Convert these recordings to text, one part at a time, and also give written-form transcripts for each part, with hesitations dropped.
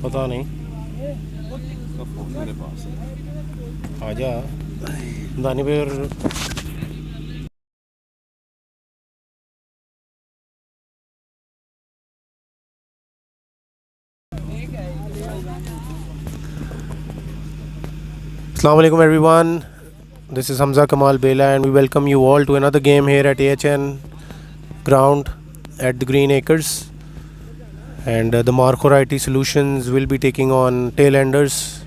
पता नहीं मेरे पास आजा दानी पे और Assalamu alaikum everyone, this is Hamza Kamal Bela and we welcome you all to another game here at AHN ground at the Green Acres, and the Markhor IT Solutions will be taking on tailenders.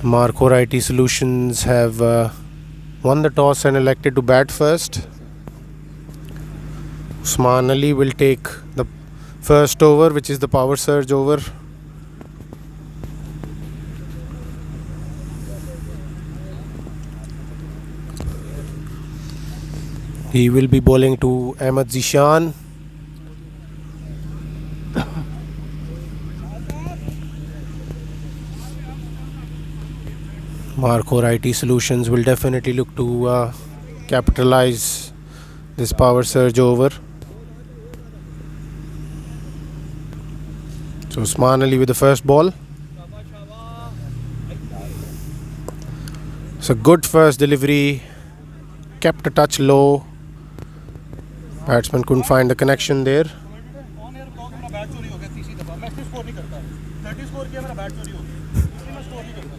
Markhor IT Solutions have won the toss and elected to bat first. Usman Ali will take the first over, which is the power surge over. He will be bowling to Ahmed Zishan. Markhor IT Solutions will definitely look to capitalize this power surge over. So Usman Ali with the first ball. It's a good first delivery, kept a touch low. Batsman couldn't find the connection there.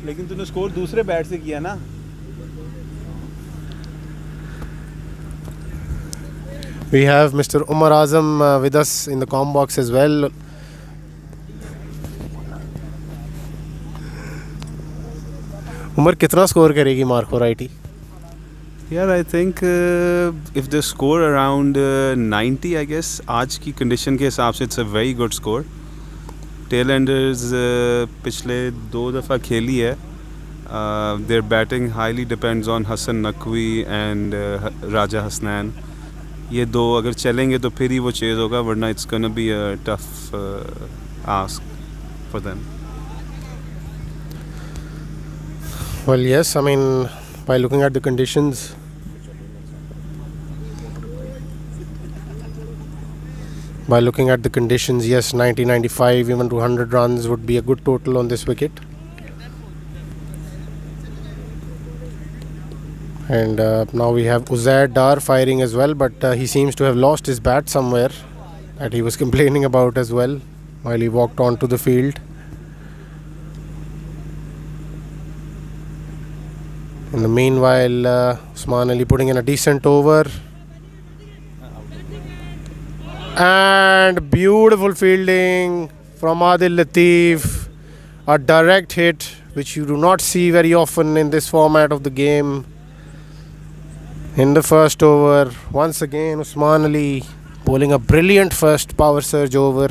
लेकिन तूने score दूसरे bat से किया ना. We have Mr. Umar Azam with us in the comm box as well. Umar, कितना score करेगी Markhor IT? Yeah, I think if they score around 90, I guess, आज की condition के हिसाब से it's a very good score. Tailenders पिछले 2 दफ़ा खेली है. Their batting highly depends on Hassan Naqvi and Raja Hasnan. ये दो अगर चलेंगे तो फिर ही वो चेज़ होगा, वरना it's gonna be a tough ask for them. Well, yes, I mean, by looking at the conditions, yes, 90, 95, even 200 runs would be a good total on this wicket. And now we have Uzair Dar firing as well, but he seems to have lost his bat somewhere that he was complaining about as well while he walked onto the field. In the meanwhile, Usman Ali putting in a decent over. And beautiful fielding from Adil Latif. A direct hit, which you do not see very often in this format of the game. In the first over, once again, Usman Ali bowling a brilliant first power surge over.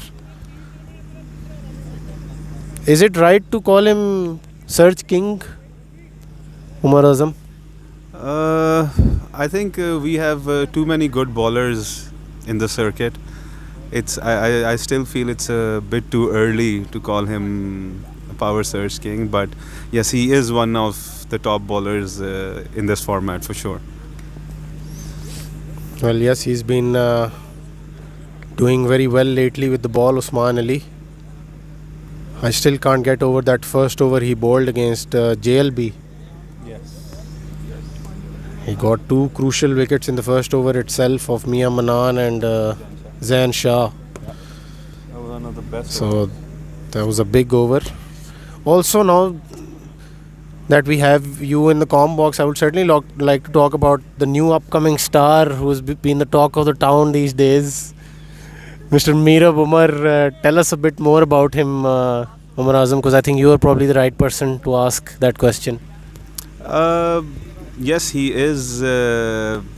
Is it right to call him Surge King, Umar Azam? I think we have too many good bowlers in the circuit. I still feel it's a bit too early to call him a power surge king, but yes, he is one of the top bowlers in this format for sure. Well, yes, he's been doing very well lately with the ball, Usman Ali. I still can't get over that first over he bowled against JLB. He got 2 crucial wickets in the first over itself of Mia Manan and Zain Shah. That was one of the best. So that was a big over. Also, now that we have you in the comm box, I would certainly like to talk about the new upcoming star who's been the talk of the town these days, Mr. Mirab Umar. Tell us a bit more about him, Umar Azam, because I think you are probably the right person to ask that question. Yes, he is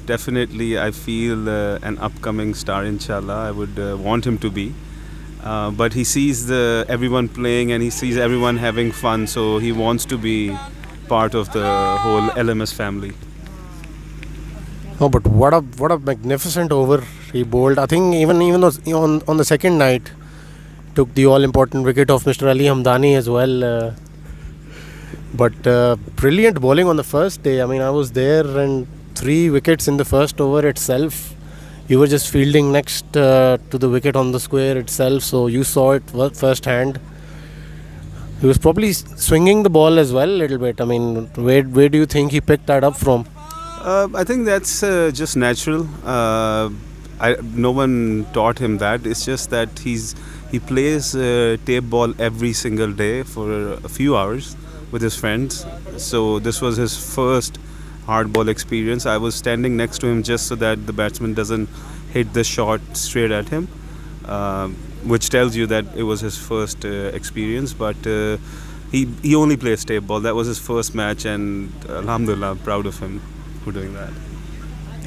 definitely, I feel, an upcoming star, inshallah. I would want him to be. But he sees everyone playing and he sees everyone having fun, so he wants to be part of the whole LMS family. Oh, but what a magnificent over he bowled. I think even on the second night took the all important wicket of Mr. Ali Hamdani as well. But brilliant bowling on the first day. I mean, I was there, and 3 wickets in the first over itself. You were just fielding next to the wicket on the square itself, so you saw it first hand. He was probably swinging the ball as well a little bit. I mean, where do you think he picked that up from? I think that's just natural. No one taught him that. It's just that he plays tape ball every single day for a few hours with his friends. So this was his first hard ball experience. I was standing next to him just so that the batsman doesn't hit the shot straight at him, which tells you that it was his first experience. But he only plays tape ball. That was his first match, and alhamdulillah, I'm proud of him for doing that.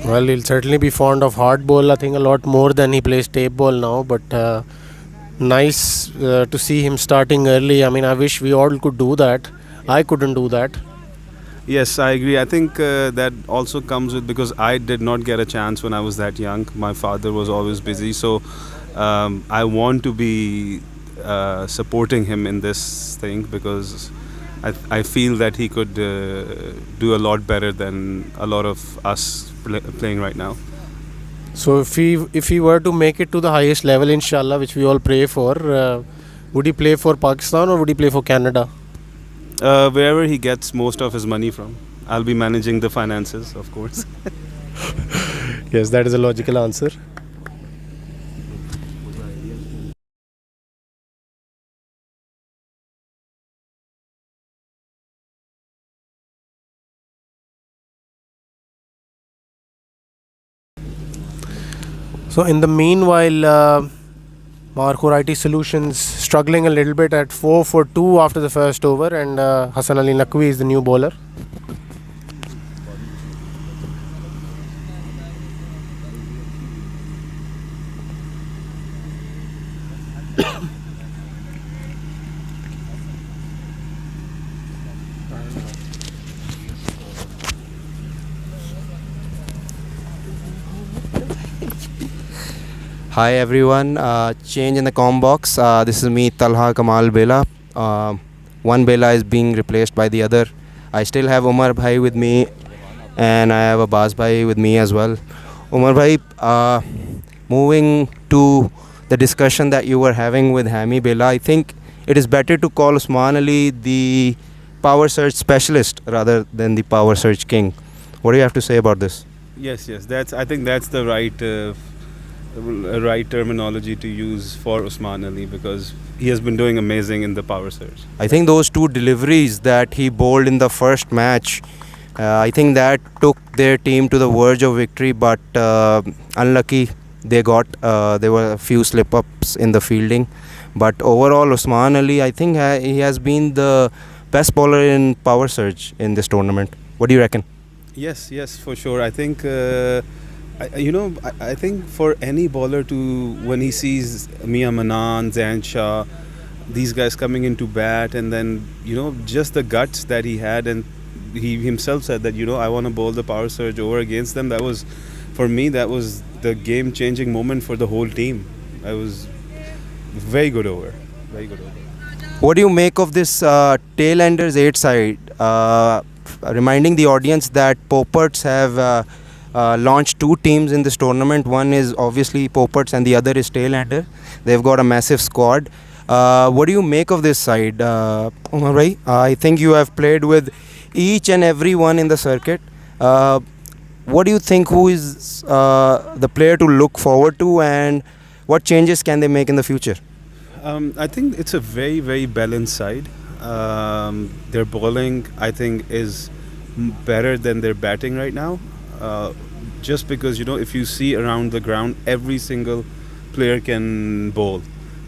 Well, he'll certainly be fond of hard ball. I think a lot more than he plays tape ball now. But nice to see him starting early. I mean, I wish we all could do that. I couldn't do that. Yes, I agree. I think that also comes with because I did not get a chance when I was that young. My father was always busy, so I want to be supporting him in this thing because I feel that he could do a lot better than a lot of us playing right now. So if he were to make it to the highest level, inshallah, which we all pray for, would he play for Pakistan or would he play for Canada? Wherever he gets most of his money from. I'll be managing the finances, of course. Yes, that is a logical answer. So in the meanwhile, Markhor IT Solutions struggling a little bit at 4 for 2 after the first over, and Hassan Ali Naqvi is the new bowler. Hi everyone, change in the com box. This is me, Talha Kamal Bela. One Bela is being replaced by the other. I still have Umar Bhai with me, and I have Abbas Bhai with me as well. Umar Bhai, moving to the discussion that you were having with Hami Bela, I think it is better to call Usman Ali the power search specialist rather than the power search king. What do you have to say about this? Yes, I think that's the right terminology to use for Usman Ali because he has been doing amazing in the power surge. I think those 2 deliveries that he bowled in the first match, I think that took their team to the verge of victory, but unlucky they got. There were a few slip-ups in the fielding. But overall, Usman Ali, I think he has been the best bowler in power surge in this tournament. What do you reckon? Yes, for sure. I think I think for any bowler to, when he sees Mia Manan, Zain Shah, these guys coming into bat, and then just the guts that he had, and he himself said that I want to bowl the power surge over against them. That was, for me, that was the game-changing moment for the whole team. That was very good over. What do you make of this tail-enders 8 side? Reminding the audience that Poperts have launched 2 teams in this tournament. One is obviously Poperts and the other is Tailender. They've got a massive squad. What do you make of this side, Umar Bhai? I think you have played with each and every one in the circuit. What do you think, who is the player to look forward to, and what changes can they make in the future? I think it's a very, very balanced side. Their bowling, I think, is better than their batting right now. Just because if you see around the ground, every single player can bowl.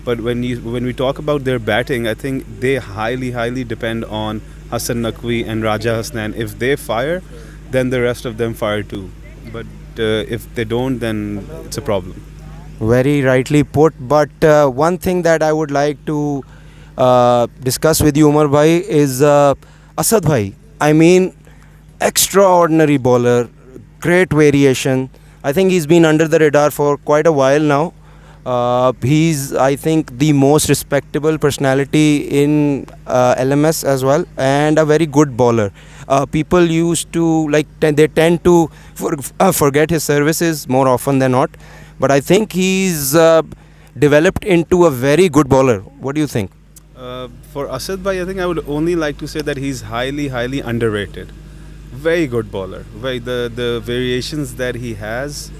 But when we talk about their batting, I think they highly depend on Hassan Naqvi and Raja Hasnan. If they fire, then the rest of them fire too. But if they don't, then it's a problem. Very rightly put. But one thing that I would like to discuss with you, Umar Bhai, is Asad Bhai. I mean, extraordinary bowler, great variation. I think he's been under the radar for quite a while now. He's, I think, the most respectable personality in LMS as well, and a very good bowler. People used to they tend to forget his services more often than not, but I think he's developed into a very good bowler. What do you think? For Asad Bhai, I think I would only like to say that he's highly, highly underrated. Very good bowler. The variations that he has,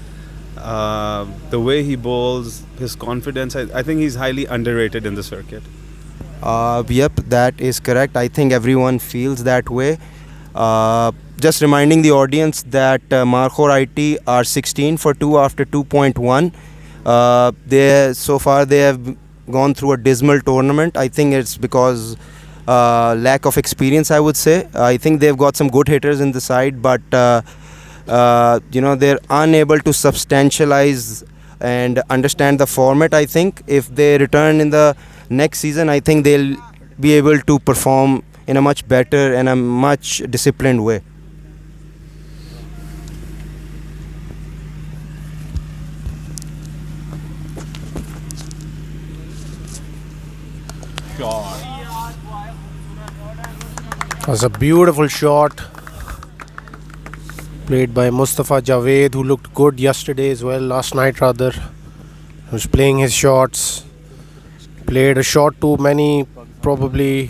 the way he bowls, his confidence. I think he's highly underrated in the circuit. Yep, that is correct. I think everyone feels that way. Just reminding the audience that Markhor IT are 16 for 2 after 2.1. So far they have gone through a dismal tournament. I think it's because lack of experience, I would say. I think they've got some good hitters in the side, but they're unable to substantialize and understand the format. I think if they return in the next season, I think they'll be able to perform in a much better and a much disciplined way. Was a beautiful shot played by Mustafa Javed, who looked good yesterday as well, last night rather. He was playing his shots, played a shot too many, probably.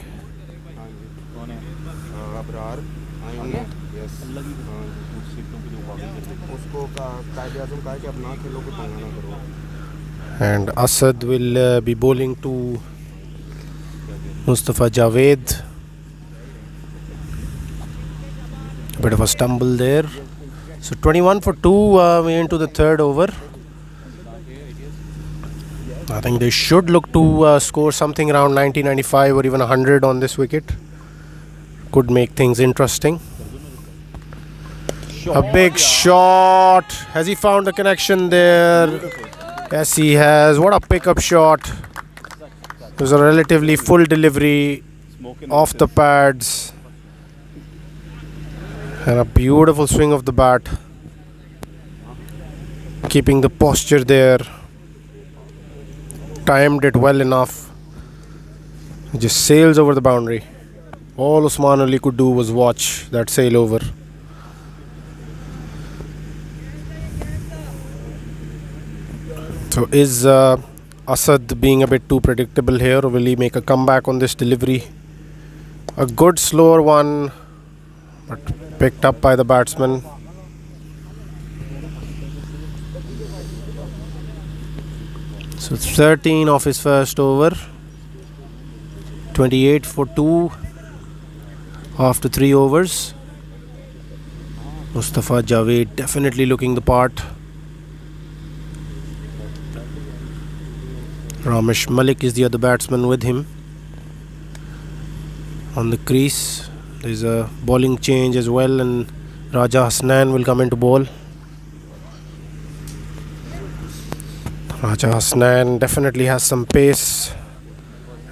And Asad will be bowling to Mustafa Javed. A bit of a stumble there. So 21 for 2, we're into the third over. I think they should look to score something around 90, 95 or even 100 on this wicket. Could make things interesting. A big shot. Has he found the connection there? Yes, he has. What a pickup shot. It was a relatively full delivery off the pads. And a beautiful swing of the bat. Keeping the posture there. Timed it well enough. It just sails over the boundary. All Usman Ali could do was watch that sail over. So is Asad being a bit too predictable here, or will he make a comeback on this delivery? A good slower one, but picked up by the batsman. So 13 off his first over. 28 for 2 after 3 overs. Mustafa Javed definitely looking the part. Ramesh Malik is the other batsman with him. On the crease, there's a bowling change as well, and Raja Hasnan will come into bowl. Raja Hasnan definitely has some pace,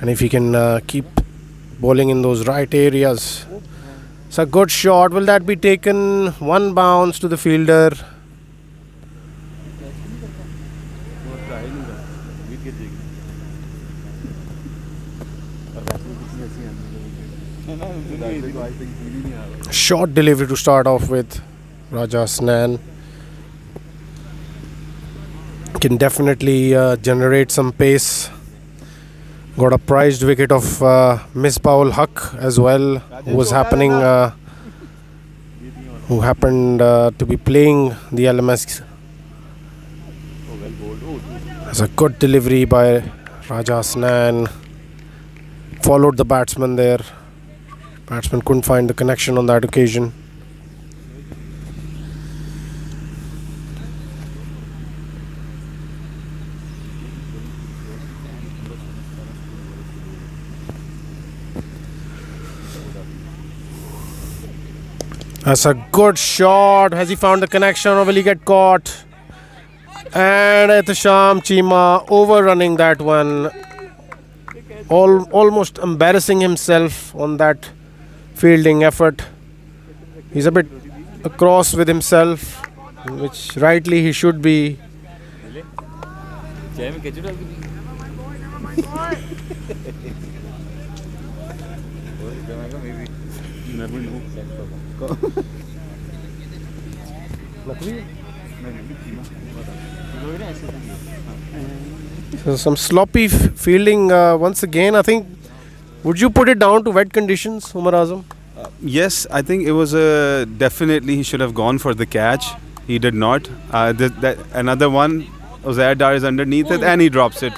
and if he can keep bowling in those right areas. It's a good shot. Will that be taken? One bounce to the fielder. Short delivery to start off with. Raja Hasnan can definitely generate some pace. Got a prized wicket of Misbah ul Haq as well, who happened to be playing the LMS. It's a good delivery by Raja Hasnan. Followed the batsman there. Batsman couldn't find the connection on that occasion. That's a good shot. Has he found the connection, or will he get caught? And Ehtisham Cheema overrunning that one. Almost embarrassing himself on that fielding effort. He's a bit cross with himself, which rightly he should be. So some sloppy fielding once again. I think. Would you put it down to wet conditions, Umar Azam? Yes, I think it was definitely he should have gone for the catch. He did not. Another one, Uzair Dar is underneath it and he drops it.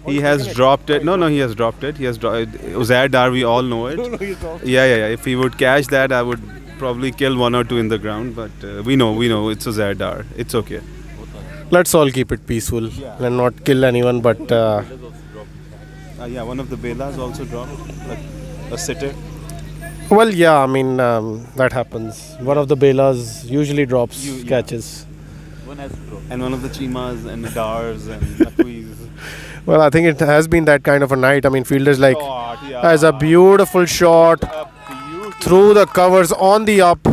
He has dropped it. No, he has dropped it. He has dropped Uzair Dar, we all know it. Yeah. If he would catch that, I would probably kill one or two in the ground. But we know it's Uzair Dar. It's okay. Let's all keep it peaceful and not kill anyone. But one of the Belas also dropped, like a sitter. Well, yeah, I mean, that happens. One of the Belas usually drops catches. One has to drop. And one of the Cheemas and the Dars and Naquis. Well, I think it has been that kind of a night. I mean, fielders like has a beautiful shot through the covers on the up.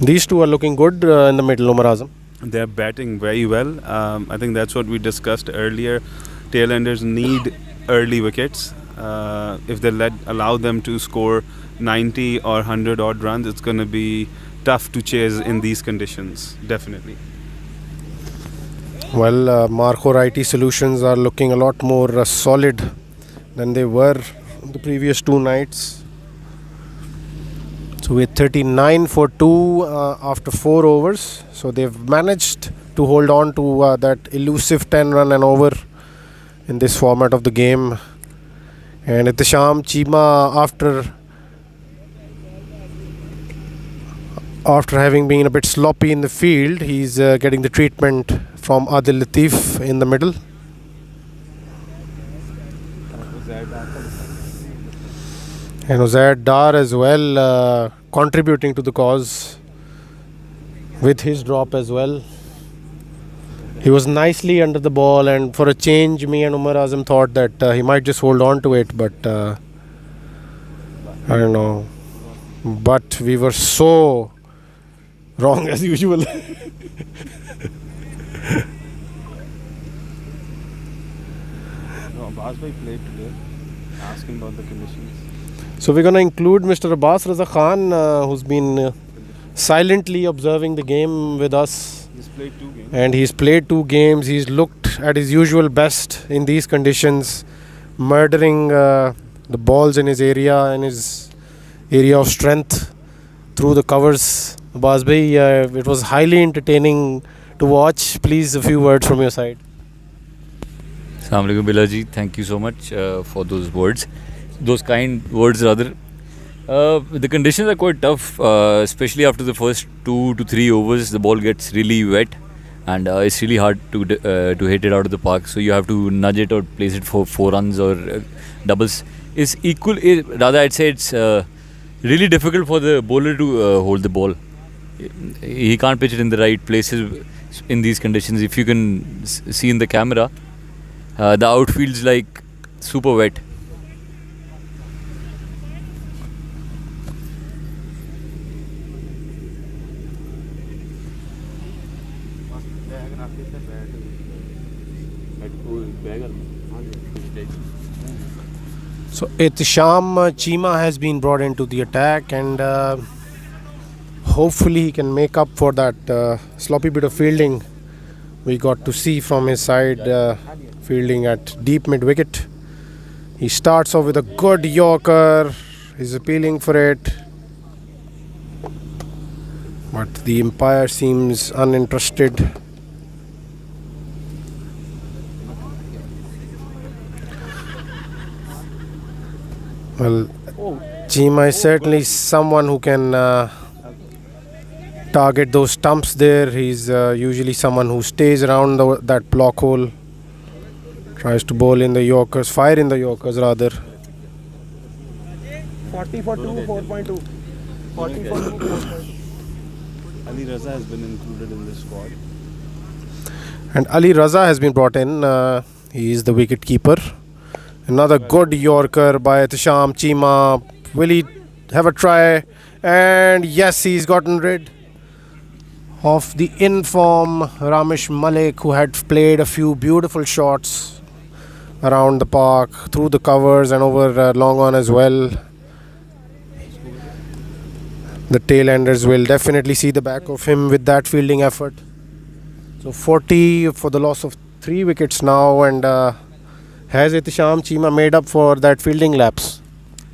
These two are looking good in the middle, Umar Azam. They're batting very well. I think that's what we discussed earlier. Tailenders need early wickets. If they allow them to score 90 or 100 odd runs, it's going to be tough to chase in these conditions, definitely. Well, Markhor IT Solutions are looking a lot more solid than they were the previous two nights. So with 39 for 2 after 4 overs. So they've managed to hold on to that elusive 10 run and over in this format of the game. And Ehtisham Cheema, after having been a bit sloppy in the field, he's getting the treatment from Adil Latif in the middle. And Uzair Dar as well contributing to the cause with his drop as well. He was nicely under the ball, and for a change, me and Umar Azam thought that he might just hold on to it, but I don't know. But we were so wrong as usual. No, Abbas bhai played today. Ask him about the conditions. So we're going to include Mr. Abbas Raza Khan, who's been silently observing the game with us. He's played 2 games. And he's played 2 games. He's looked at his usual best in these conditions, murdering the balls in his area, in his area of strength through the covers. Abbas bhai, it was highly entertaining to watch. Please, a few words from your side. Assalamu alaikum Bilaji, thank you so much for those words. Those kind words rather. The conditions are quite tough, especially after the first 2 to 3 overs. The ball gets really wet, and it's really hard to hit it out of the park. So you have to nudge it or place it for 4 runs or doubles. It's equal. Rather, I'd say it's really difficult for the bowler to hold the ball. He can't pitch it in the right places in these conditions. If you can see in the camera, the outfield's like super wet. So Ehtisham Cheema has been brought into the attack, and hopefully he can make up for that sloppy bit of fielding we got to see from his side, fielding at deep mid wicket. He starts off with a good Yorker. He's appealing for it, but the umpire seems uninterested. Well, Cheema is certainly someone who can target those stumps there. He's usually someone who stays around that block hole, tries to bowl in the Yorkers, fire in the Yorkers rather. 40 for 2, 4.2. 40 for 2, 4.2. Ali Raza has been included in this squad. And Ali Raza has been brought in. He is the wicket keeper. Another good Yorker by Tisham Chima. Will he have a try? And yes, he's gotten rid of the in-form Ramesh Malik, who had played a few beautiful shots around the park, through the covers and over long on as well. The tail-enders will definitely see the back of him with that fielding effort. So 40 for the loss of 3 wickets now, and has Ihtisham Chima made up for that fielding lapse?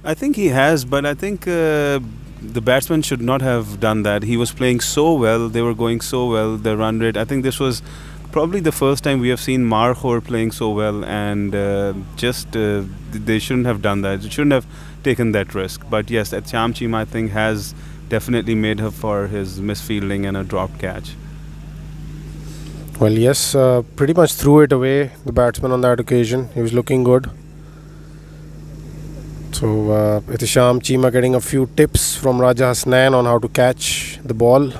I think he has, but I think the batsman should not have done that. He was playing so well, they were going so well, the run rate. I think this was probably the first time we have seen Markhor playing so well, and they shouldn't have done that. They shouldn't have taken that risk. But yes, Ihtisham Chima, I think, has definitely made up for his misfielding and a dropped catch. Well, yes, pretty much threw it away, the batsman, on that occasion. He was looking good. So Ihtisham Chima getting a few tips from Raja Hasnain on how to catch the ball.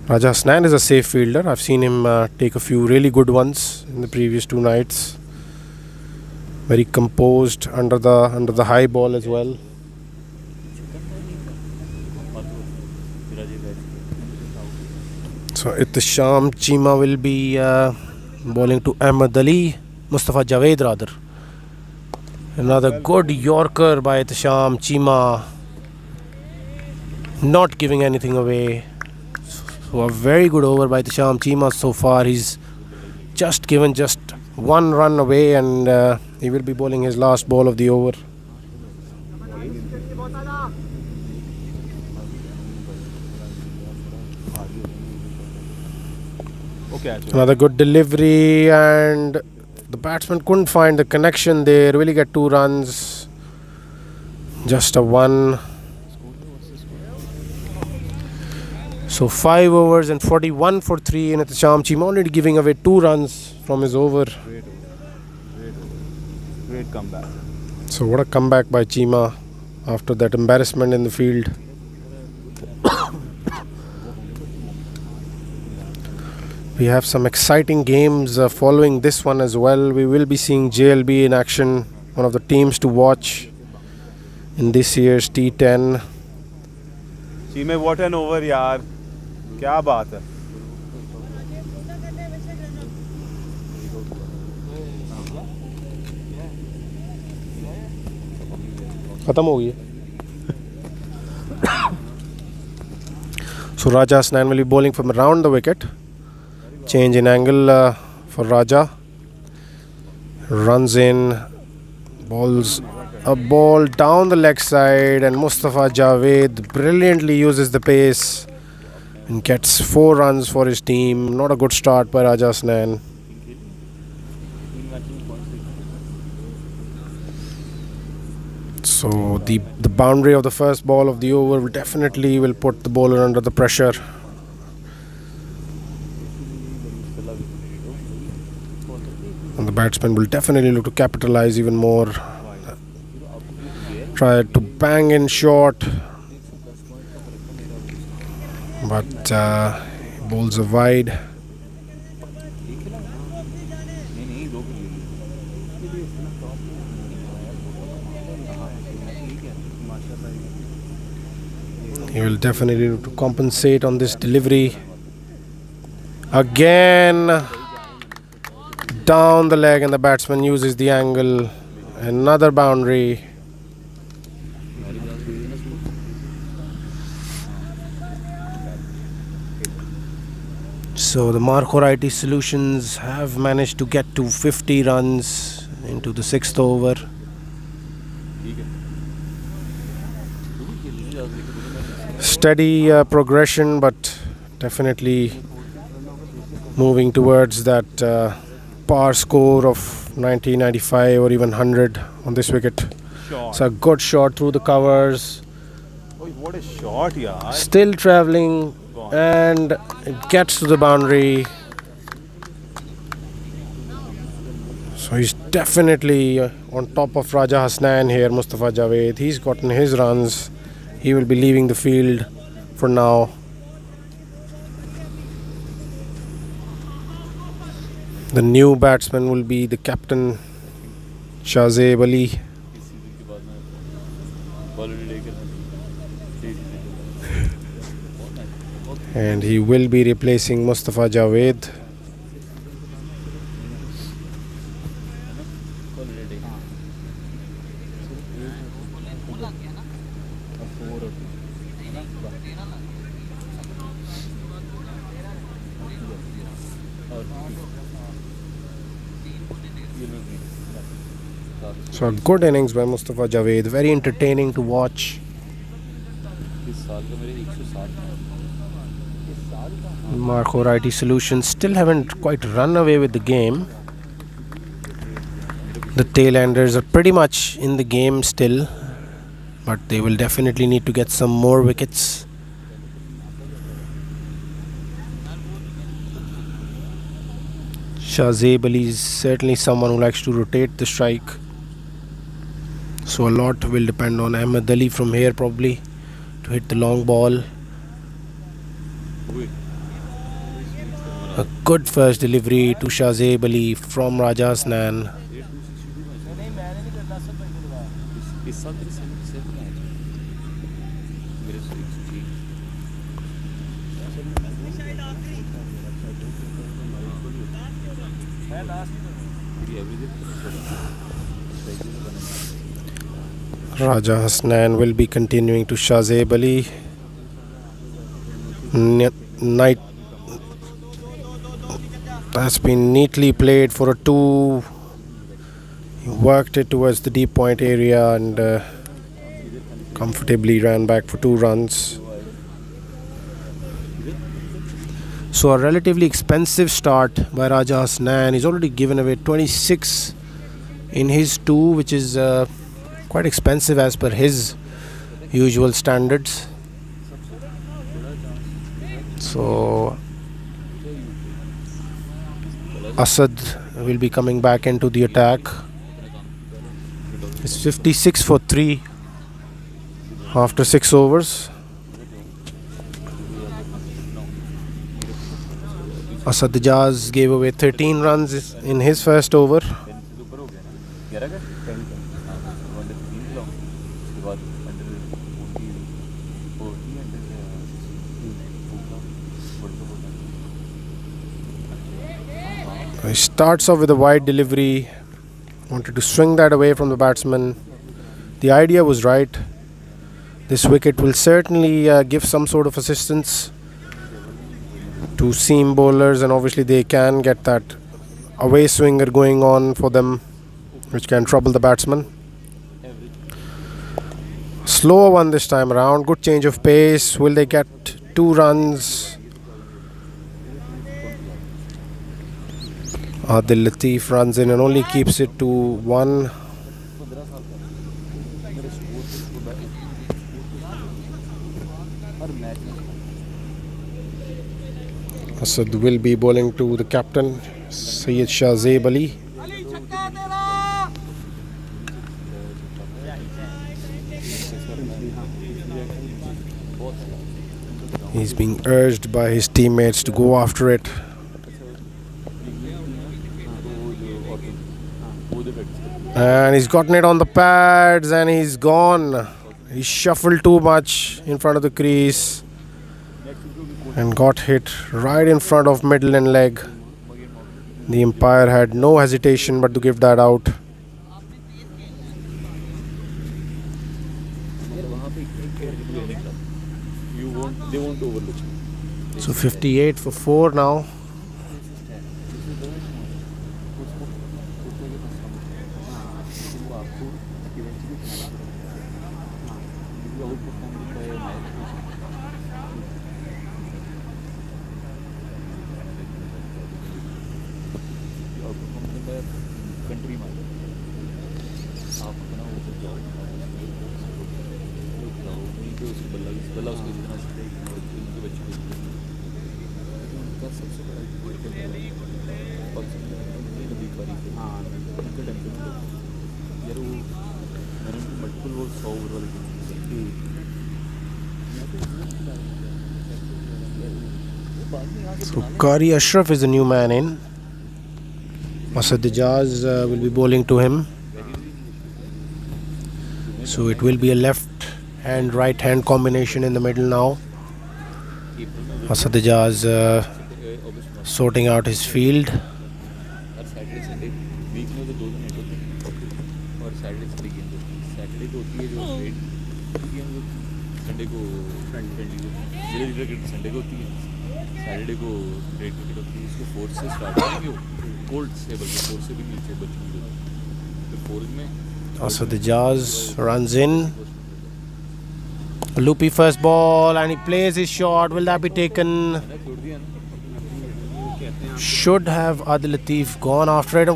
Raja Hasnain is a safe fielder. I've seen him take a few really good ones in the previous 2 nights. Very composed under the high ball as well. So Ihtisham Chima will be bowling to Mustafa Javed rather. Another good Yorker by Ihtisham Chima, not giving anything away. So a very good over by Ihtisham Chima so far. He's just given just 1 run away, and he will be bowling his last ball of the over. Another good delivery, and the batsman couldn't find the connection there. Really get 2 runs, just a 1. So 5 overs and 41 for 3 in Ihtisham Chima, only giving away 2 runs from his over. Great comeback. So what a comeback by Chima after that embarrassment in the field. We have some exciting games following this one as well. We will be seeing JLB in action, one of the teams to watch in this year's T10. Chime, what an over, yaar. Kya baat hai. खत्म हो गई. So Raja Hasnain will be bowling from around the wicket. Change in angle for Raja. Runs in, bowls a ball down the leg side, and Mustafa Javed brilliantly uses the pace and gets 4 runs for his team. Not a good start by Raja Hasnain. So the boundary of the first ball of the over will definitely put the bowler under the pressure. And the batsman will definitely look to capitalize even more. Try to bang in short, but bowls are wide. He will definitely look to compensate on this delivery. Again, down the leg, and the batsman uses the angle. Another boundary. So the Markhor IT Solutions have managed to get to 50 runs into the 6th over. Steady progression, but definitely moving towards that par score of 90, 95 or even 100 on this wicket. It's a good shot through the covers. Oh, what a shot, yaar. Still travelling, and it gets to the boundary. So he's definitely on top of Raja Hasnain here, Mustafa Javed. He's gotten his runs. He will be leaving the field for now. The new batsman will be the captain Shazib Ali. And he will be replacing Mustafa Javed. So a good innings by Mustafa Javed, very entertaining to watch. Markhor IT Solutions still haven't quite run away with the game. The tail-enders are pretty much in the game still, but they will definitely need to get some more wickets. Shazib Ali is certainly someone who likes to rotate the strike, so a lot will depend on Ahmed Ali from here probably to hit the long ball. A good first delivery to Shazib Ali from Raja Hasnan. Raja Hasnan will be continuing to Shazib Ali. Night has been neatly played for a 2. He worked it towards the deep point area and comfortably ran back for 2 runs. So a relatively expensive start by Raja Hasnan. He's already given away 26 in his 2, which is quite expensive as per his usual standards. So Asad will be coming back into the attack. It's 56 for 3 after 6 overs. Asad Ijaz gave away 13 runs in his first over. He starts off with a wide delivery, wanted to swing that away from the batsman. The idea was right. This wicket will certainly give some sort of assistance to seam bowlers, and obviously they can get that away swinger going on for them, which can trouble the batsman. Slower one this time around. Good change of pace. Will they get 2 runs? Adil Latif runs in and only keeps it to 1. Asad will be bowling to the captain, Syed Shazib Ali. He's being urged by his teammates to go after it. And he's gotten it on the pads and he's gone. He shuffled too much in front of the crease and got hit right in front of middle and leg. The umpire had no hesitation but to give that out. So 58 for 4 now. So Qari Ashraf is the new man in. Asad Ijaz will be bowling to him. So it will be a left hand right hand combination in the middle now. Asad Ijaz sorting out his field. Asad Ijaz runs in. A loopy first ball and he plays his shot. Will that be taken? Should have Adil Latif gone after it.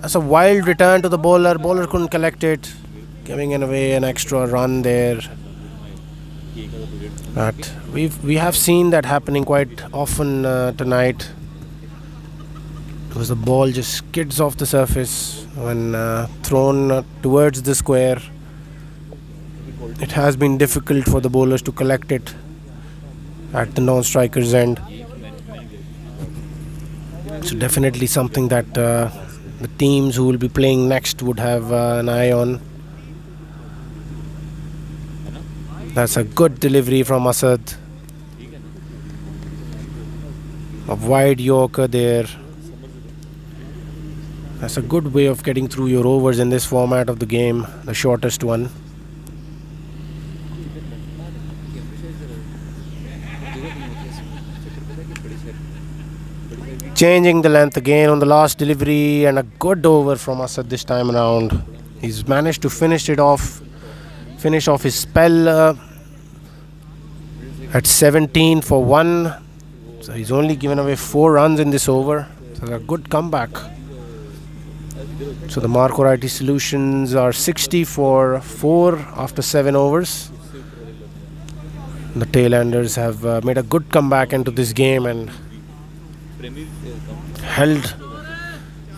That's a wild return to the bowler. Bowler couldn't collect it, giving in away an extra run there. But we have seen that happening quite often tonight, because the ball just skids off the surface when thrown towards the square. It has been difficult for the bowlers to collect it at the non-striker's end. So definitely something that the teams who will be playing next would have an eye on. That's a good delivery from Asad. A wide Yorker there. That's a good way of getting through your overs in this format of the game, the shortest one. Changing the length again on the last delivery, and a good over from Asad this time around. He's managed to finish off his spell at 17 for 1. So he's only given away 4 runs in this over. So a good comeback. So the Markhor IT Solutions are 60 for 4 after 7 overs. The tailenders have made a good comeback into this game and held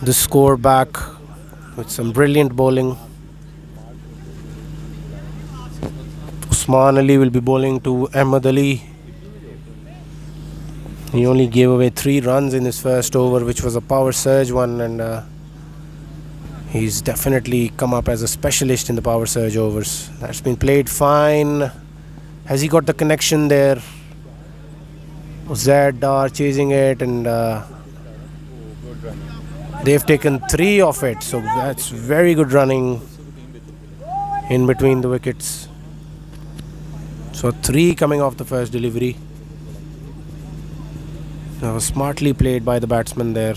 the score back with some brilliant bowling. Usman Ali will be bowling to Ahmed Ali. He only gave away 3 runs in his first over, which was a power surge one, and he's definitely come up as a specialist in the power surge overs. That's been played fine. Has he got the connection there? Zed are chasing it, and they've taken 3 of it. So that's very good running in between the wickets. So 3 coming off the first delivery. That was smartly played by the batsman there.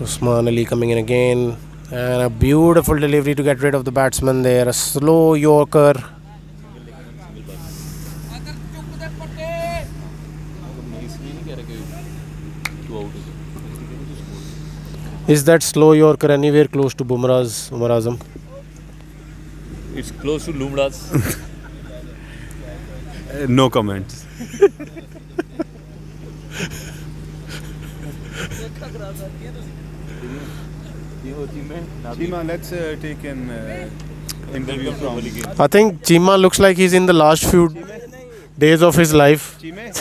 Usman Ali coming in again, and a beautiful delivery to get rid of the batsman there. A slow Yorker. Is that slow Yorker anywhere close to Bumrah's Umar Azam? It's close to Lumra's. No comments. Chima, let's take an interview from. I think Chima looks like he's in the last few days of his life. Chime,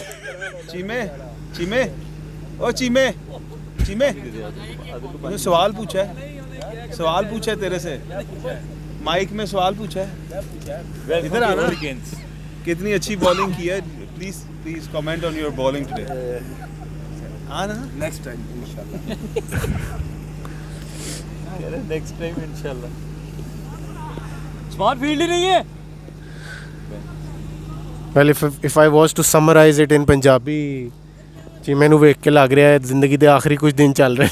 oh Chime. मुझे सवाल पूछा है तेरे से mic में सवाल पूछा है इधर आना कितनी अच्छी बॉलिंग की है please comment on your bowling today आना नेक्स्ट टाइम इंशाल्लाह स्मार्ट फील्ड ही नहीं है. Well, if I was to summarize it in Punjabi, चीमे नूं वेख के लग रहा है जिंदगी दे आखिरी कुछ दिन चल रहे.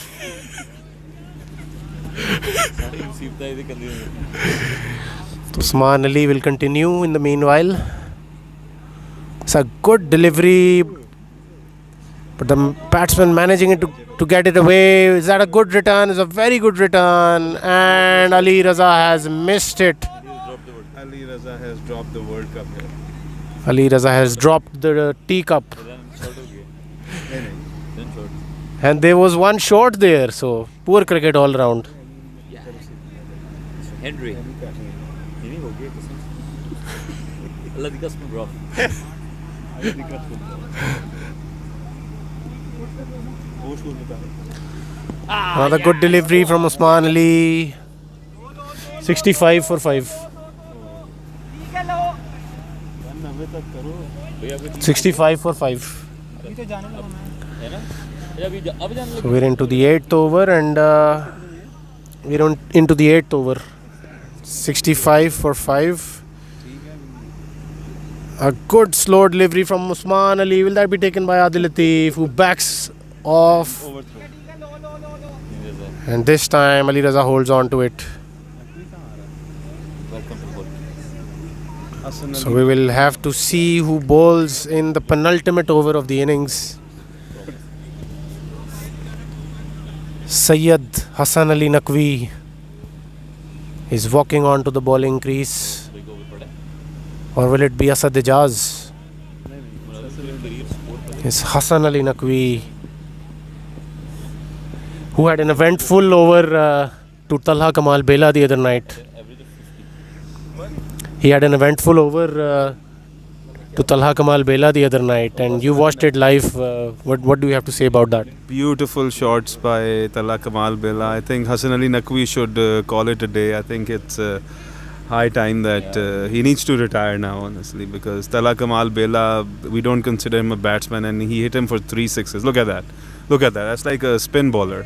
Usman Ali will continue in the meanwhile. It's a good delivery, but the batsman managing it to get it away. Is that a good return? It's a very good return, and Ali Raza has missed it. Ali Raza has dropped the World Cup here. Ali Raza has dropped the teacup. And there was one short there, so poor cricket all round. Henry. Allah di kasam bro. Another good delivery from Usman Ali. 65 for 5. 65 for 5. So we're into the 8th over and we're into the 8th over. 65 for 5. A good slow delivery from Usman Ali. Will that be taken by Adil Latif, who backs off? And this time Ali Raza holds on to it. So we will have to see who bowls in the penultimate over of the innings. Sayyid Hassan Ali Naqvi is walking onto the bowling crease. Or will it be Asad Ijaz? It's Hassan Ali Naqvi, who had an eventful over to Talha Kamal Bela the other night. He had an eventful over to Talha Kamal Bela the other night, and you watched it live. What do you have to say about that? Beautiful shots by Talha Kamal Bela. I think Hassan Ali Naqvi should call it a day. I think it's high time that he needs to retire now, honestly, because Talha Kamal Bela, we don't consider him a batsman, and he hit him for 3 sixes. Look at that. Look at that. That's like a spin bowler.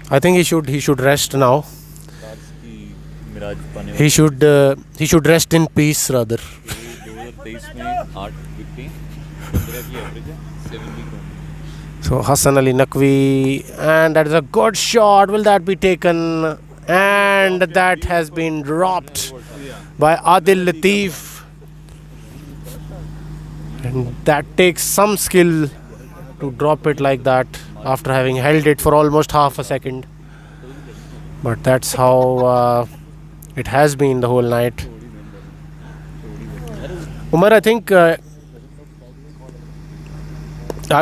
I think he should rest now. He should rest in peace rather. So Hassan Ali Naqvi, and that is a good shot. Will that be taken? And that has been dropped by Adil Latif. And that takes some skill to drop it like that after having held it for almost half a second. But that's how it has been the whole night. Umar, I think I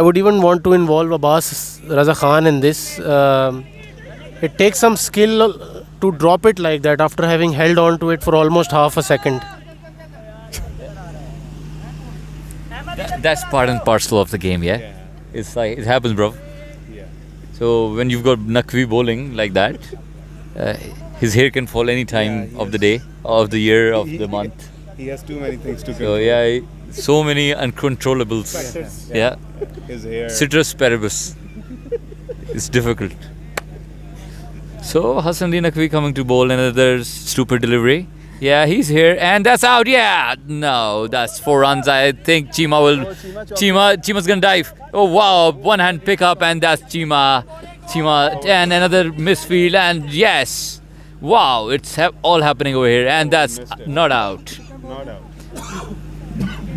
would even want to involve Abbas Raza Khan in this. It takes some skill to drop it like that after having held on to it for almost half a second. That's part and parcel of the game, yeah? It's like, it happens, bro. So when you've got Naqvi bowling like that, his hair can fall any time of the day, of the year, of the month. He has too many things to So yeah, so many uncontrollables. Yeah. His hair. Citrus paribus. It's difficult. So Hassan Ali Naqvi coming to bowl another stupid delivery. Yeah, he's here and that's out. Yeah, no, that's 4 runs. I think Chima's gonna dive. Oh wow, one hand pick up and that's Chima and another misfield and yes, wow, it's all happening over here and that's not out. Not out.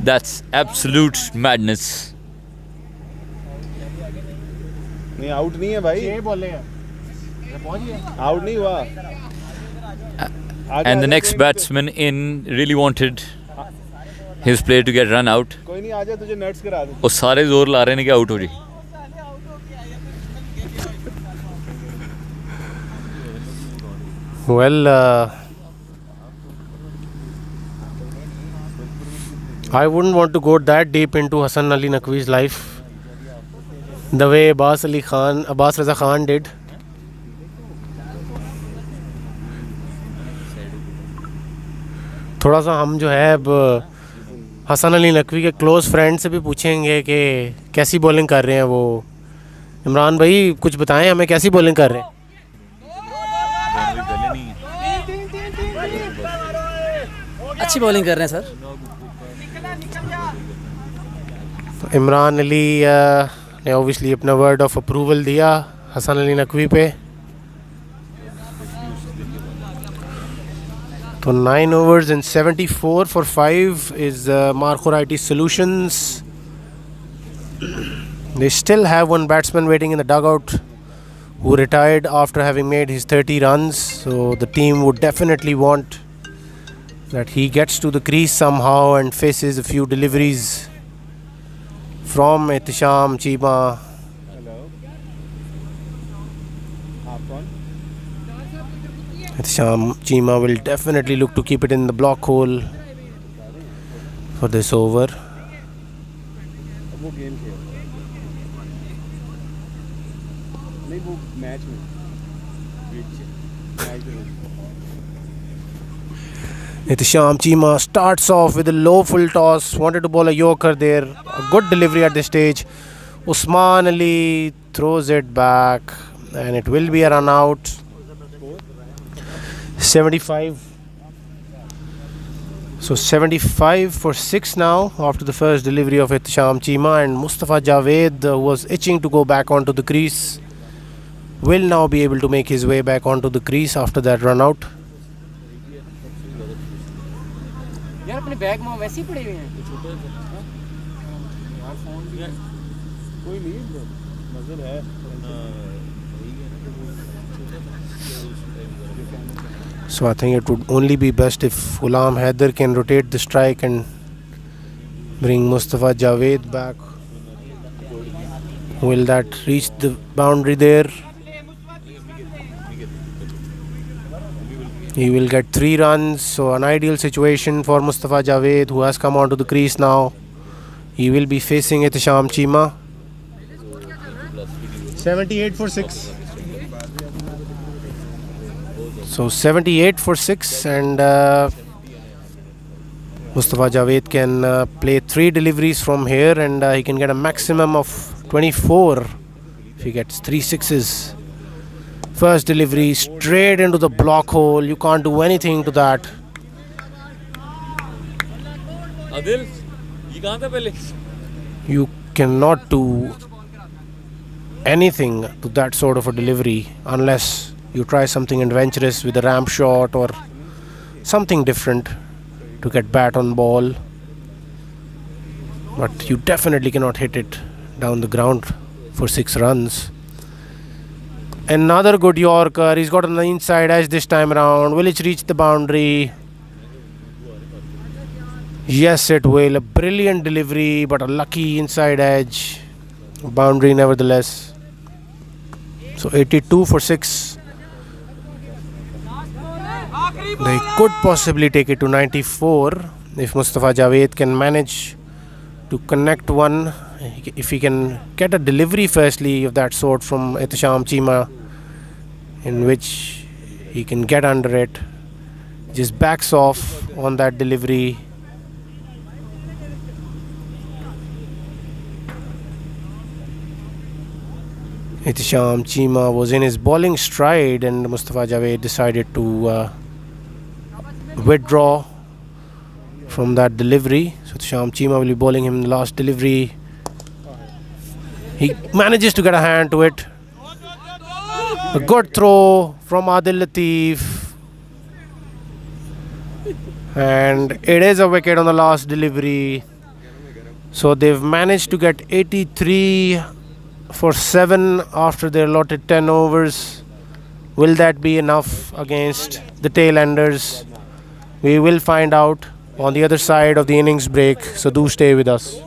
That's absolute madness. नहीं out नहीं है भाई. Out नहीं हुआ. And the next batsman in really wanted his player to get run out. कोई नहीं, आजा तुझे नट्स करा दूं. वो सारे जोर ला रहे हैं कि आउट हो जी. Well, I wouldn't want to go that deep into Hassan Ali Naqvi's life the way Abbas Raza Khan did. थोड़ा सा हम जो है अब हसन अली नकवी के क्लोज़ फ्रेंड से भी पूछेंगे कि कैसी बॉलिंग कर रहे हैं वो. इमरान भाई कुछ बताएं हमें, कैसी बॉलिंग कर रहे हैं? अच्छी बॉलिंग कर रहे हैं सर. इमरान अली ने ऑब्वियसली अपना वर्ड ऑफ अप्रूवल दिया हसन अली नकवी पे. So 9 overs and 74 for 5 is Markhor IT Solutions. They still have one batsman waiting in the dugout who retired after having made his 30 runs. So the team would definitely want that he gets to the crease somehow and faces a few deliveries from Ihtisham Chima. Ihtisham Chima will definitely look to keep it in the block hole for this over. वो game खेल नहीं वो match में Ihtisham Cheema starts off with a low full toss, wanted to bowl a yorker there. A good delivery at this stage. Usman Ali throws it back and it will be a run out. 75. So 75 for 6 now after the first delivery of Ihtisham Cheema, and Mustafa Javed, who was itching to go back onto the crease, will now be able to make his way back onto the crease after that run out. यार अपने bag में वैसे ही पड़े हुए हैं कोई नहीं नजर है So I think it would only be best if Ghulam Haider can rotate the strike and bring Mustafa Javed back. Will that reach the boundary there? He will get 3 runs, so an ideal situation for Mustafa Javed, who has come onto the crease now. He will be facing Ihtisham Cheema. 78 for 6. So 78 for 6, and Mustafa Javed can play 3 deliveries from here, and he can get a maximum of 24 if he gets 3 sixes. First delivery straight into the block hole. You can't do anything to that. Adil, ये कहाँ था पहले? You cannot do anything to that sort of a delivery unless you try something adventurous with a ramp shot or something different to get bat on ball. But you definitely cannot hit it down the ground for 6 runs. Another good Yorker. He's got on the inside edge this time around. Will it reach the boundary? Yes, it will. A brilliant delivery, but a lucky inside edge. Boundary nevertheless. So 82 for 6. They could possibly take it to 94 if Mustafa Javed can manage to connect one. If he can get a delivery firstly of that sort from Ihtisham Cheema, in which he can get under it, just backs off on that delivery. Ihtisham Cheema was in his bowling stride, and Mustafa Javed decided to withdraw from that delivery. So Ihtisham Cheema will be bowling him the last delivery. He manages to get a hand to it. A good throw from Adil Latif. And it is a wicket on the last delivery. So they've managed to get 83 for 7 after their allotted 10 overs. Will that be enough against the tail-enders? We will find out on the other side of the innings break. So do stay with us.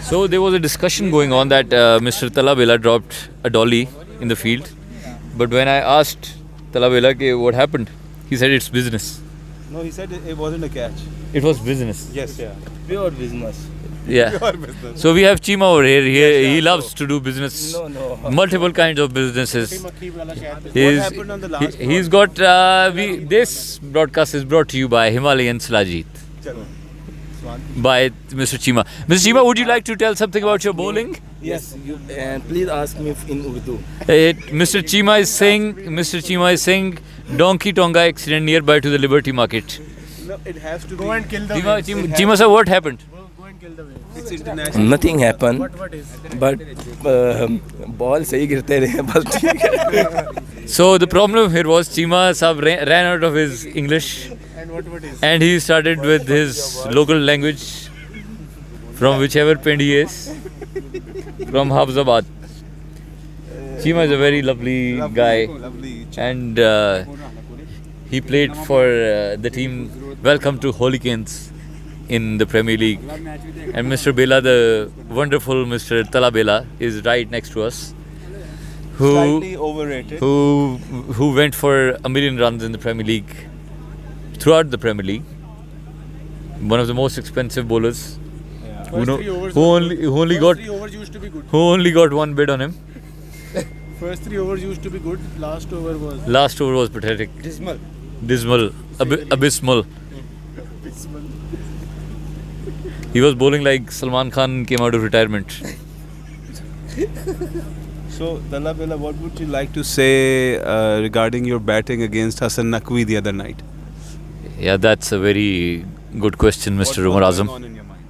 So there was a discussion going on that Mr. Talabela dropped a dolly in the field. But when I asked Talabela what happened, he said it's business. No, he said it wasn't a catch. It was business. Yes, yeah. Pure business. Yeah. Pure business. So we have Cheema over here. He yeah, loves so- to do business. No. Multiple kinds of businesses. What happened on the last He's got. This broadcast is brought to you by Himalayan Slajit. Chalo. by Mr. Cheema. Mr. Cheema, would you like to tell something about your bowling? Yes, and please ask me in Urdu. Mr. Cheema is saying donkey tonga accident nearby to the Liberty Market. No, it has to Go and kill the Cheema sir, what happened? Go and kill the waves. It's international. Nothing happened, What is? but ball सही गिरते रहे बस ठीक है. So the problem here was Cheema sahab ran out of his English And what is? and he started with his local language from whichever pind he is, from Hafzabad. Cheema is a very lovely guy and he played for the team Welcome to Hooligans in the Premier League. And Mr. Bela, the wonderful Mr. Tala Bela, is right next to us. Slightly overrated. Who went for a million runs in the Premier League, throughout the Premier League. One of the most expensive bowlers. Who only got 3 overs used to be good. who only got one bid on him. First 3 overs used to be good. Last over Was pathetic. Dismal. Abysmal. He was bowling like Salman Khan came out of retirement. So, Tala Bela, what would you like to say regarding your batting against Hassan Naqvi the other night? Yeah, that's a very good question, Mr. Umar What's Azam. going on in your mind?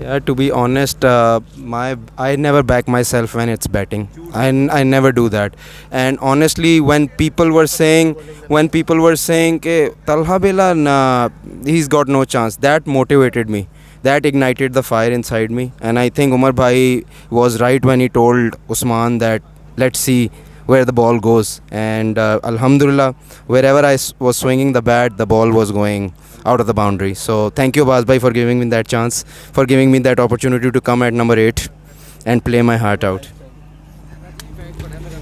Yeah, to be honest, I never back myself when it's batting. I never do that. And honestly, when people were saying ke Talha Bela, nah, he's got no chance, that motivated me. That ignited the fire inside me. And I think Umar Bhai was right when he told Usman that let's see where the ball goes. And Alhamdulillah, wherever I was swinging the bat, the ball was going out of the boundary. So thank you, Baz Bhai, for giving me that chance, for giving me that opportunity to come at number 8 and play my heart out.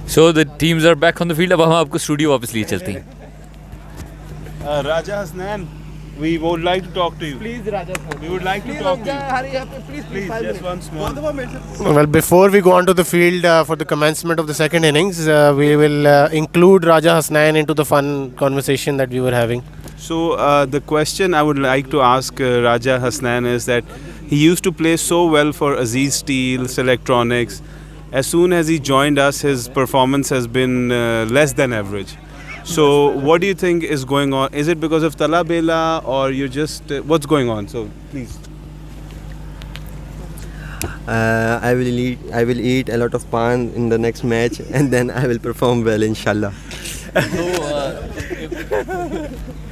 So the teams are back on the field. अब हम आपको studio वापस लिए चलते हैं. Raja Hasnan, we would like to talk to you. Please, Raja. We would like to talk to you. Hurry up, please. Please, just one small. Well, before we go on to the field for the commencement of the second innings, we will include Raja Hasnain into the fun conversation that we were having. So, the question I would like to ask Raja Hasnan is that he used to play so well for Aziz Steel, Selectronics. As soon as he joined us, his performance has been less than average. So, what do you think is going on? Is it because of Tala Bela or you just what's going on? So, please. I will eat a lot of pan in the next match and then I will perform well, inshallah.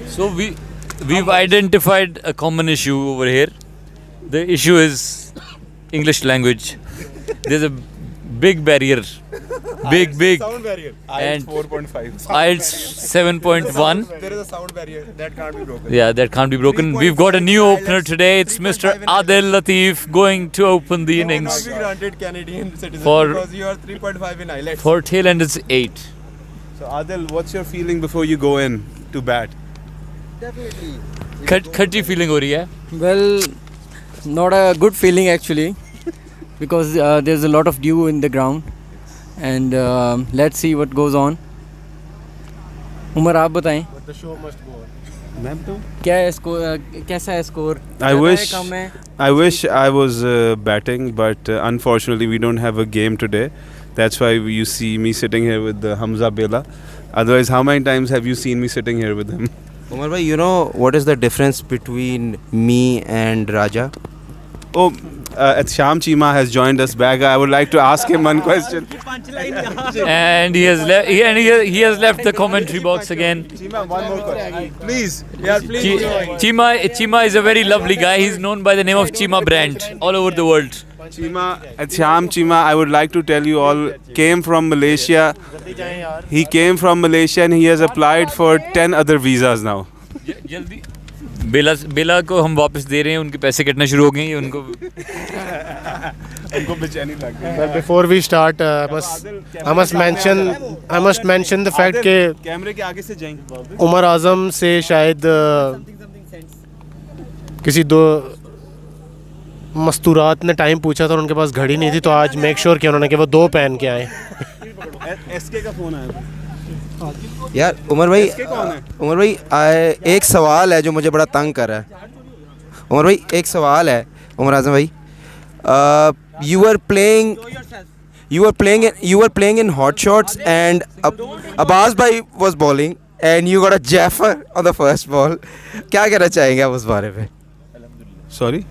So we've identified a common issue over here. The issue is English language. There's a big barrier. Big. Sound barrier. And 4.5. IELTS 7.1. There is a sound barrier that can't be broken. Yeah, that can't be broken. We've got a new opener today. It's Mr. Adil Latif going to open the innings Be granted Canadian citizen For- because you are 3.5 in IELTS. for tail end. It's 8. So, Adil, what's your feeling before you go in to bat? Definitely. खट्टी feeling हो रही है. Well, not a good feeling actually, because there's a lot of dew in the ground, and let's see what goes on. Umar आप बताएं But the show must go on. Ma'am तो क्या है score, कैसा है score? I wish I was batting, but unfortunately we don't have a game today. That's why you see me sitting here with Hamza Bela. Otherwise, how many times have you seen me sitting here with him? Umar Bhai, you know what is the difference between me and Raja? Oh, Sham Cheema has joined us back. I would like to ask him one question. And he has left the commentary box again. Cheema, one more question. Please. Yeah, please. Cheema is a very lovely guy. He's known by the name of Cheema brand all over the world. Sham Cheema, I would like to tell you all, came from Malaysia. He came from Malaysia and he has applied for 10 other visas now. जल्दी बेला को हम वापस दे रहे हैं. उनके पैसे कटना शुरू हो गए हैं. उनको बेचैनी लग गई. Well, before we start, I must mention the fact कि कैमरे के आगे से जाएंगे. उमर आज़म से शायद किसी दो मस्तूरात ने टाइम पूछा था और उनके पास घड़ी नहीं थी, तो आज मेक श्योर किया उन्होंने कि वो 2 पहन के आए. एसके का फोन आया. यार उमर भाई एक सवाल है जो मुझे बड़ा तंग कर रहा है. उमर भाई एक सवाल है उमर आजम भाई you were playing in hot shots and Abbas bhai was bowling and you got a jaffer on the first ball. क्या कहना चाहेंगे आप उस बारे में? Sorry?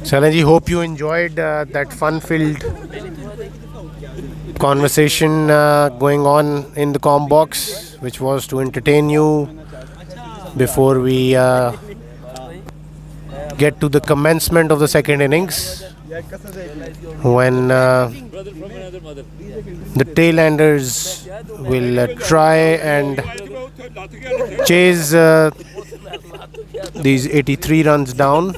Challenge, hope you enjoyed that fun-filled conversation going on in the comm box, which was to entertain you before we get to the commencement of the second innings, when the tailenders will try and chase these 83 runs down.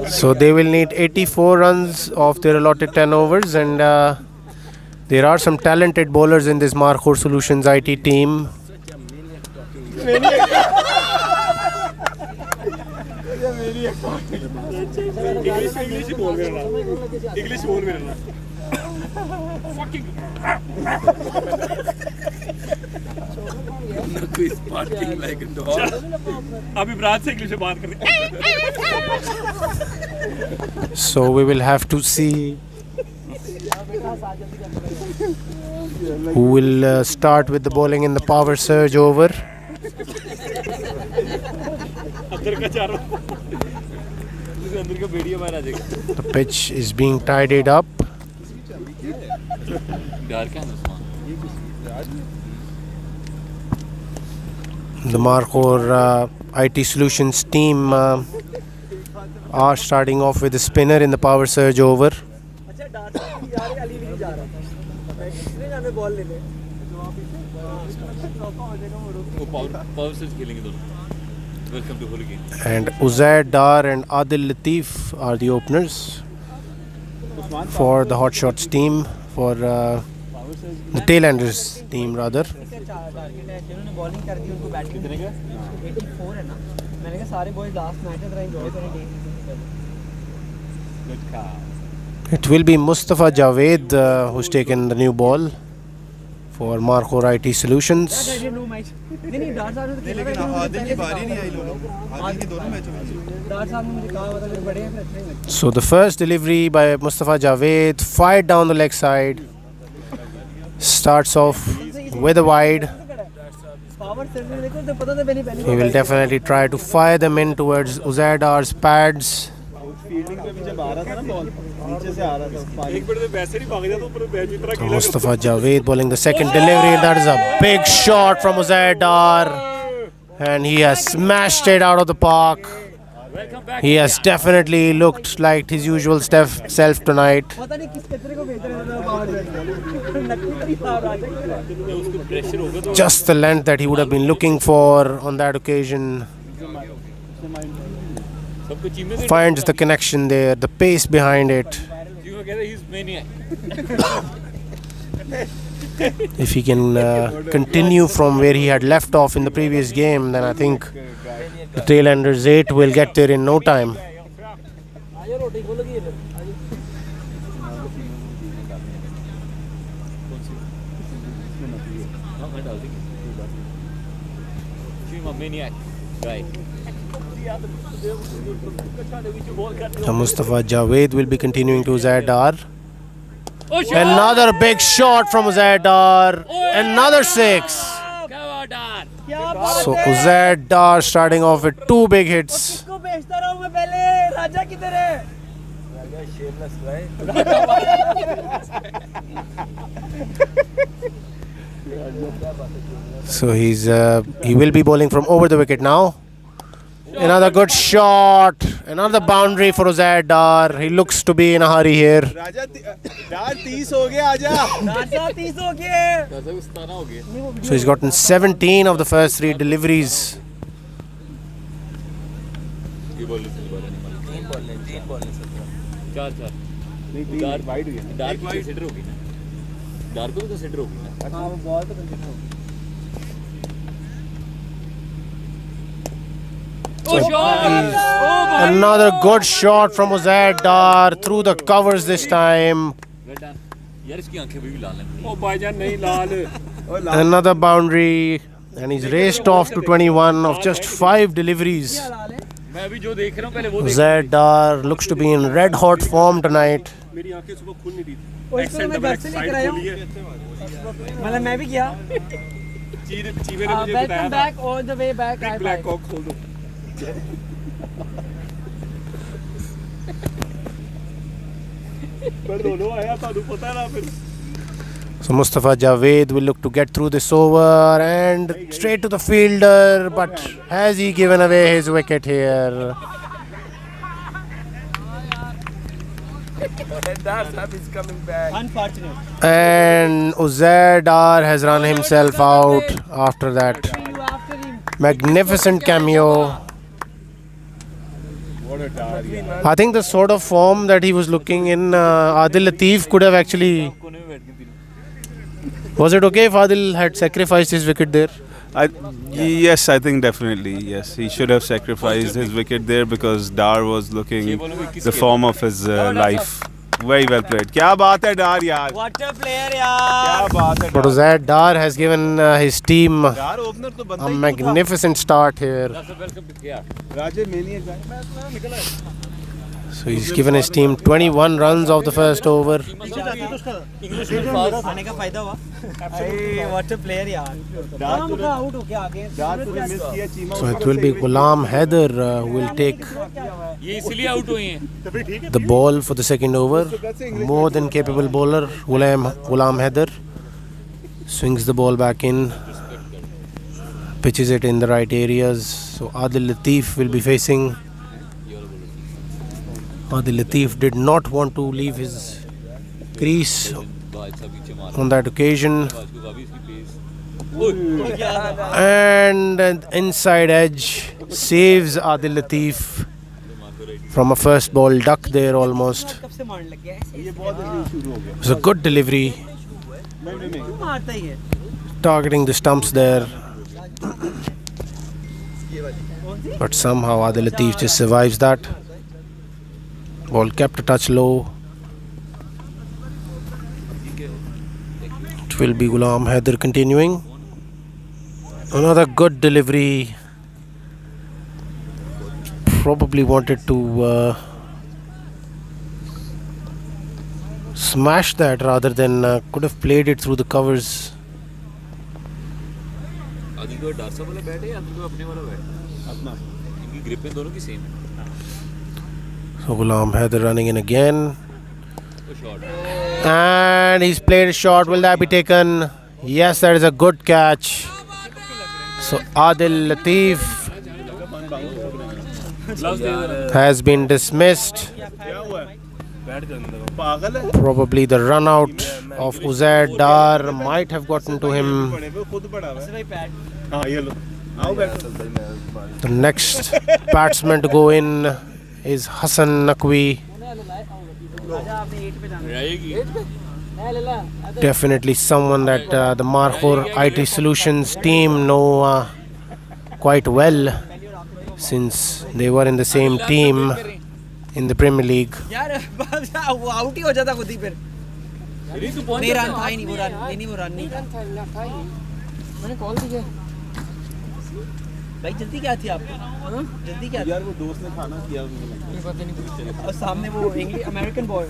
So they will need 84 runs of their allotted 10 overs, and there are some talented bowlers in this Markhor Solutions IT team. So we will have to see who will start with the bowling in the power surge over. The pitch is being tidied up. The Markhor IT Solutions team are starting off with a spinner in the power surge over. And Uzair Dar and Adil Latif are the openers for the Hot Shots team, for the Tailenders team rather. It will be Mustafa Javed who's taken the new ball for Markhor IT Solutions. So the first delivery by Mustafa Javed, fired down the leg side, starts off with a wide. He will definitely try to fire them in towards Uzair Dar's pads. So Mustafa Javed bowling the second delivery. That is a big shot from Uzair Dar, and he has smashed it out of the park. He has definitely looked like his usual self tonight. Just the length that he would have been looking for on that occasion. Finds the connection there, the pace behind it. If he can continue from where he had left off in the previous game, then I think the Tailenders 8 will get there in no time. Mustafa Javed will be continuing to Uzair Dar. Another big shot from Uzair Dar. Another 6. So Uzair Dar starting off with 2 big hits. So he will be bowling from over the wicket now. Another good shot. Another boundary for Uzair Dar. He looks to be in a hurry here. So he's gotten 17 of the first 3 deliveries. Another good shot from Uzair Dar through the covers this time. Another boundary, and he's raced off to 21 of just 5 deliveries. Uzair Dar looks to be in red hot form tonight. Welcome back all the way back. So Mustafa Javed will look to get through this over and straight to the fielder, but has he given away his wicket here? And Uzair Dar has run himself out after that magnificent cameo. I think the sort of form that he was looking in, Adil Latif could have actually... Was it okay if Adil had sacrificed his wicket there? Yes, I think definitely. Yes, he should have sacrificed his wicket there because Dar was looking the form of his life. Very well played. Kya baat hai Dar yaar. What a player, yaar. Kya baat hai But Uzair Dar has given his team a magnificent start here. So he's given his team 21 runs off the first over. What a player, yaar. So it will be Ghulam Haider who will take the ball for the second over. More than capable bowler Ghulam Haider swings the ball back in, pitches it in the right areas. So Adil Latif will be facing. Adil Latif did not want to leave his crease on that occasion. And an inside edge saves Adil Latif from a first ball duck there almost. It was a good delivery, targeting the stumps there. But somehow Adil Latif just survives that. Ball kept a touch low. It will be Ghulam Haider continuing. Another good delivery. Probably wanted to smash that rather than could have played it through the covers. So Ghulam Haider running in again. And he's played a shot. Will that be taken? Yes, that is a good catch. So Adil Latif has been dismissed. Probably the run out of Uzair Dar might have gotten to him. The next batsman to go in is Hassan Naqvi. Definitely someone that the Markhor IT Solutions team know quite well, since they were in the same team in the Premier League. भाई जल्दी क्या थी आपको? जल्दी क्या यार वो दोस्त ने खाना किया मुझे पता नहीं और सामने वो English American boy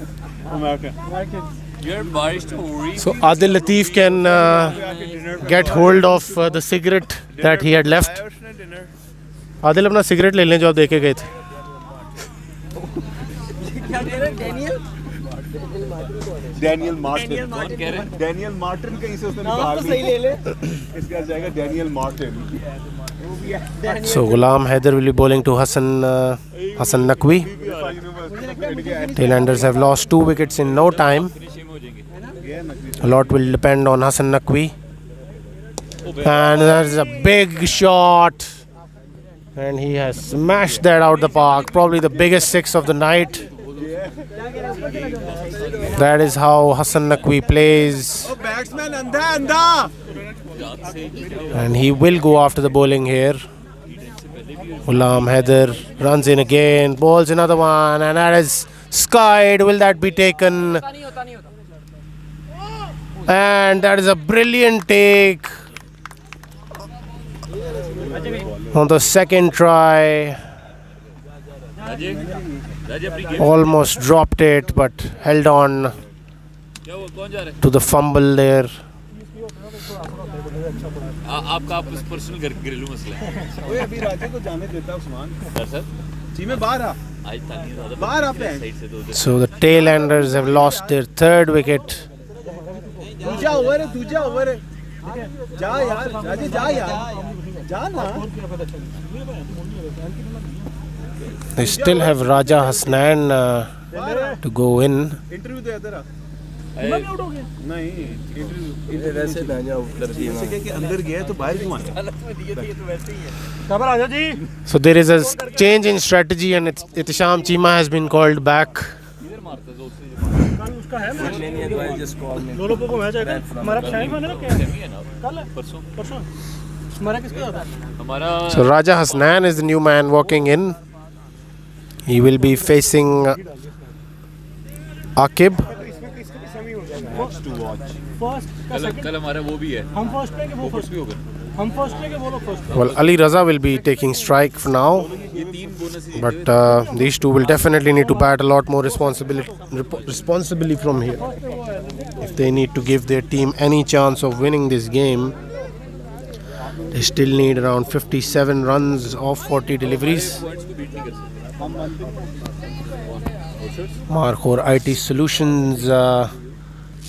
So Adil Latif can get hold of the cigarette that he had left. Adil अपना cigarette ले लें जो आप देके गए थे. क्या दे रहे Daniel? Daniel Martin. Daniel Martin कहीं से उसने निकाल तो सही ले ले. इसका जाएगा Daniel Martin. So Ghulam Haider will be bowling to Hassan Naqvi. Tailenders have lost 2 wickets in no time. A lot will depend on Hassan Naqvi. And there's a big shot. And he has smashed that out the park. Probably the biggest 6 of the night. That is how Hassan Naqvi plays. And he will go after the bowling here. Ghulam Haider runs in again, bowls another one, and that is skied. Will that be taken? And that is a brilliant take on the second try. Almost dropped it, but held on to the fumble there. आपका आप personal घरेलू मसला है ओए अभी राजे को जाने देता उस्मान सर जी में बाहर आ आज तानी ज्यादा बाहर आ पे So the tailenders have lost their third wicket. दूजा ओवर है जा यार राजे जा ना They still have Raja Hasnan to go in. Interview दे इधर आ नहीं वैसे ना जाओ इंटरव्यू के अंदर गया तो बाहर क्यों आया So there is a change in strategy, and Ihtisham Cheema has been called back. Just call me So Raja Hasnan is the new man walking in. He will be facing Akib. कल हमारा वो भी है हम first पे के वो first भी होगा हम फर्स्ट पे के वो लोग first Well, Ali Raza will be taking strike for now, but these two will definitely need to bat a lot more responsibly from here if they need to give their team any chance of winning this game. They still need around 57 runs off 40 deliveries. Markhor IT Solutions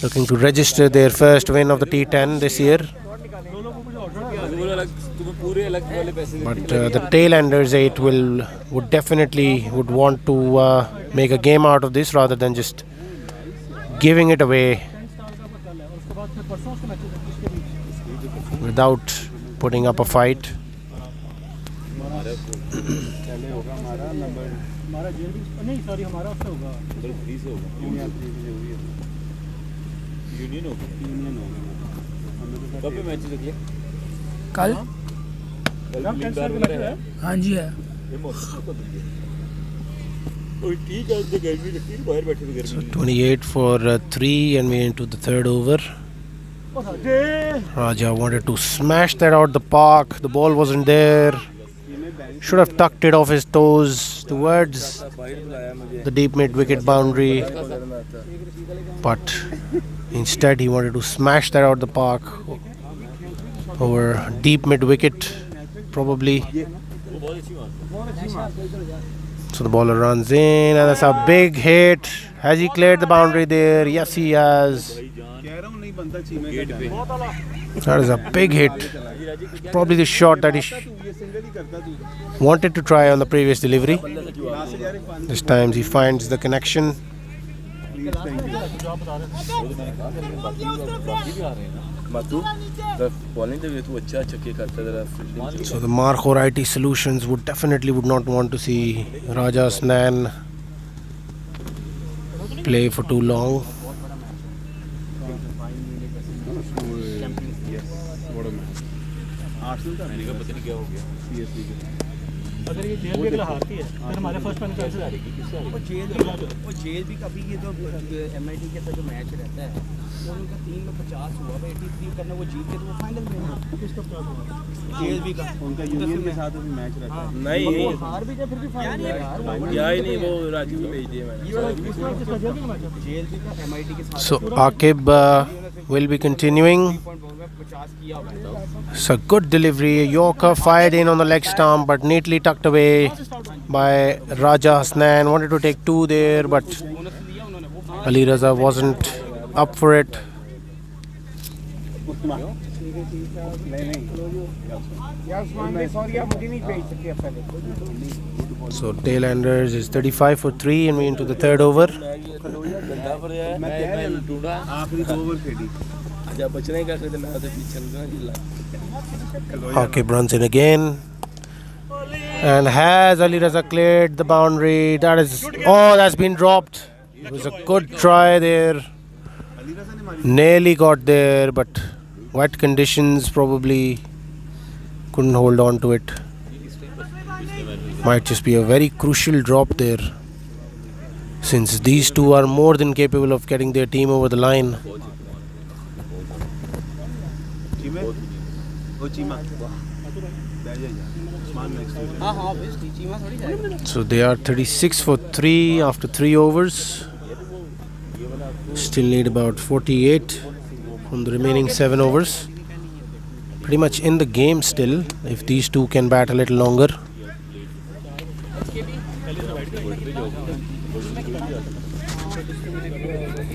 looking to register their first win of the T10 this year. But the tailenders 8 would definitely want to make a game out of this rather than just giving it away without putting up a fight. कल हाँ जी है So 28 for 3, and we're into the third over. Raja wanted to smash that out the park. The ball wasn't there. Should have tucked it off his toes towards the deep mid wicket boundary. But instead he wanted to smash that out the park over deep mid wicket, probably. So the bowler runs in, and that's a big hit. Has he cleared the boundary there? Yes, he has. That is a big hit. Probably the shot that he wanted to try on the previous delivery. This time he finds the connection. So the Markhor IT Solutions would not want to see Raja Hasnan play for too long. अगर ये jail भी अगला हारती है फिर हमारे first match कैसे हारेगी वो jail भी कभी ये जो एमआईटी के साथ जो मैच रहता है वो उनका 3 में 50 हुआ 83 करना वो जीत के तो वो फाइनल में किसका 50 हुआ जेल भी का उनका यूनियन के साथ भी मैच रहता है नहीं वो हार भी जब फिर भी फाइनल में यार ही नहीं वो राजू को भेज दिए मैंने जेल भी का एमआईटी के साथ. So Akib will be continuing. So good delivery. Yorker fired in on the leg stump, but neatly tucked away by Raja Hasnan. Wanted to take 2 there, but Ali Raza wasn't up for it. So tailenders is 35 for 3, and we're into the third over. Akib runs in again, and has Ali Raza cleared the boundary? That's been dropped. It was a good try there. Nearly got there, but wet conditions probably couldn't hold on to it. Might just be a very crucial drop there, since these two are more than capable of getting their team over the line. So they are 36 for 3 after 3 overs. Still need about 48 from the remaining 7 overs. Pretty much in the game still, if these two can bat a little longer.